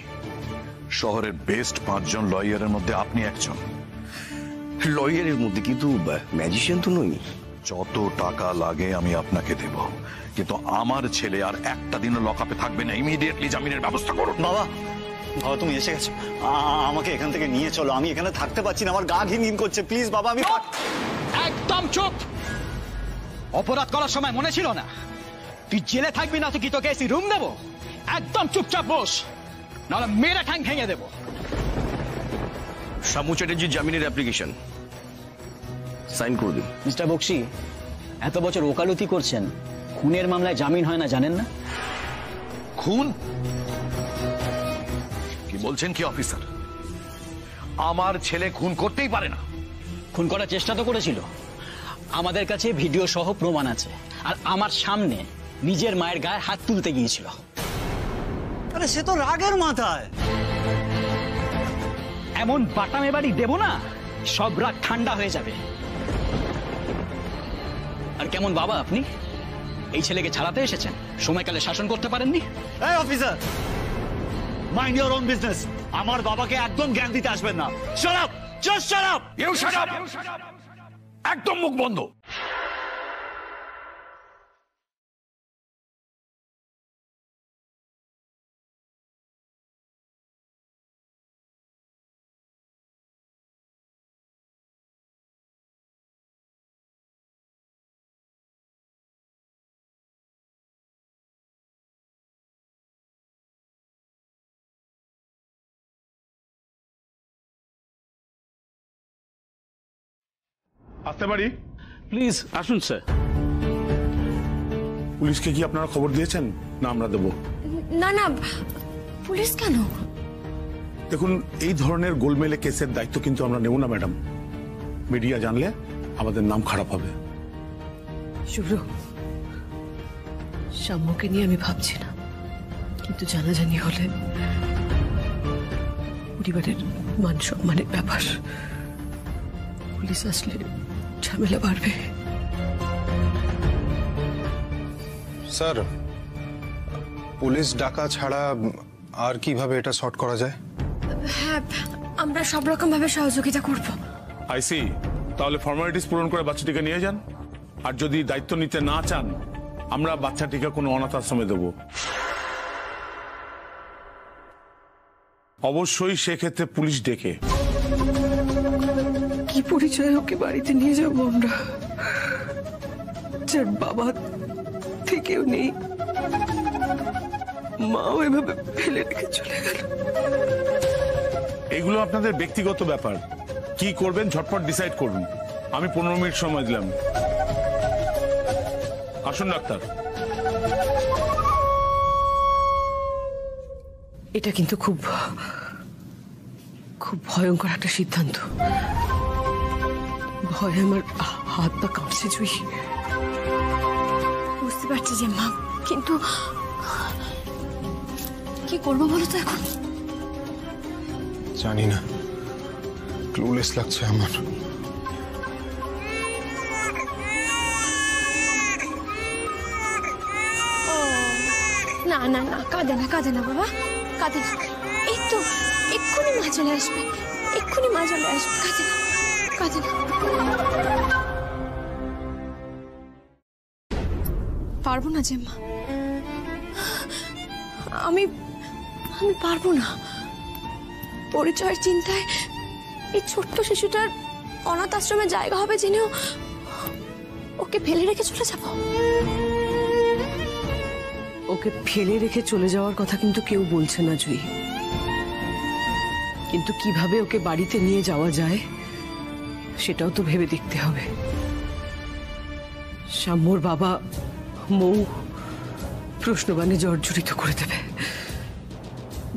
শহরের বেস্ট 5 জন লয়ারের মধ্যে আপনি একজন। লয়ারের মধ্যে কিন্তু ম্যাজিশিয়ান তো নই। যত টাকা লাগে আমি আপনাকে দেব, কিন্তু আমার ছেলে আর একটা দিনও লকআপে থাকবে না। ইমিডিয়েটলি জামিনের ব্যবস্থা করুন। বাবা, বাবা তুমি এসে গেছো, আমাকে এখান থেকে নিয়ে চলো, আমি এখানে থাকতে পারছি না, আমার গা ঘিন করছে, প্লিজ বাবা। আমি একদম চুপ। অপরাধ করার সময় মনে ছিল না তুই জেলে থাকবি না, তো কি তোকে এসি রুম দেবো? একদম চুপচাপ বস, নাহলে মেরে ঠ্যাং ভেঙে দেবো। শামু চ্যাটার্জির জামিনের অ্যাপ্লিকেশন সাইন করে দিন। মিস্টার বক্সি, এত বছর ওকালতি করছেন, খুনের মামলায় জামিন হয় না জানেন না? খুন? কি বলছেন কি অফিসার? আমার ছেলে খুন করতেই পারে না। খুন করার চেষ্টা তো করেছিল, আমাদের কাছে ভিডিও সহ প্রমাণ আছে, আর আমার সামনে নিজের মায়ের গায়ে হাত তুলতে গিয়েছিল। আরে সে তো রাগের মাথায়। এমন বাটামে বাড়ি দেব না, সব রাগ ঠান্ডা হয়ে যাবে। আর কেমন বাবা আপনি? এই ছেলেকে ছাড়াতে এসেছেন, সময়কালে শাসন করতে পারেননি? এই officer, mind your own business. আমার বাবাকে একদম জ্ঞান দিতে আসবেন না। Shut up, just shut up. You shut up, একদম মুখ বন্ধ। আসতে পারি? প্লিজ আসুন স্যার। পুলিশকে কি আপনারা খবর দিয়েছেন না আমরা দেবো? না না, পুলিশ কেন? দেখুন, এই ধরনের গোলমেলে কেসের দায়িত্ব কিন্তু আমরা নেব না ম্যাডাম। মিডিয়া জানলে আমাদের নাম খারাপ হবে। শুভ্র, শাম্যকে নিয়ে আমি ভাবছি না, কিন্তু জানাজানি হলে পরিবারের মান সম্মানের ব্যাপার, পুলিশ আসলে ঝামেলা বাড়বে। স্যার, পুলিশ ডাকা ছাড়া আর কিভাবে এটা শর্ট করা যায়? হ্যাঁ, আমরা সব রকম ভাবে সহযোগিতা করব। আইসি, তাহলে ফর্মালিটিস পূরণ করে বাচ্চাটিকে নিয়ে যান। আর যদি দায়িত্ব নিতে না চান, আমরা বাচ্চাটিকে কোনো অনাথ আশ্রমে দেব। অবশ্যই সেক্ষেত্রে পুলিশ ডেকে। কি পরিচয় ওকে বাড়িতে নিয়ে যাবো আমরা, যার বাবা থেকেও নেই, মাও এভাবে ফেলে রেখে চলে গেল। এগুলো আপনাদের ব্যক্তিগত ব্যাপার, কি করবেন ঝটপট ডিসাইড করুন। আমি 15 মিনিট সময় দিলাম। আসুন ডাক্তার। এটা কিন্তু খুব খুব ভয়ঙ্কর একটা সিদ্ধান্ত। ভয়ে আমার হাত পা কাঁপছে। জুই, বুঝতে পারছি যে মা, কিন্তু কি করবো বলো তো এখন? জানি না, ক্লুলেস লাগছে আমার। না না না, কাঁদে না, কাঁদে না বাবা, কাঁদে না। এই তো এক্ষুনি মা চলে আসবে, এক্ষুনি মা চলে আসবে, কাঁদে না, কাঁদে না। পারবো না যে মা, আমি পারবো না। পরিচয়ের চিন্তায় এই ছোট্ট শিশুটার অনাথ আশ্রমে জায়গা হবে জেনেও ওকে ফেলে রেখে চলে যাব। ওকে ফেলে রেখে চলে যাওয়ার কথা কিন্তু কেউ বলছে না জুই, কিন্তু কিভাবে ওকে বাড়িতে নিয়ে যাওয়া যায় সেটাও তো ভেবে দেখতে হবে। শাম্যর বাবা মৌ প্রশ্নবাণে জর্জরিত করে দেবে,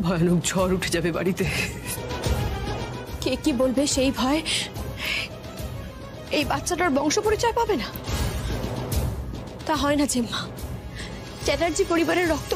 ভয়ানক ঝড় উঠে যাবে বাড়িতে। কে কি বলবে সেই ভয় এই বাচ্চাটার বংশ পরিচয় পাবে না। তা হয় না জেম্মা, চ্যাটার্জি পরিবারের রক্ত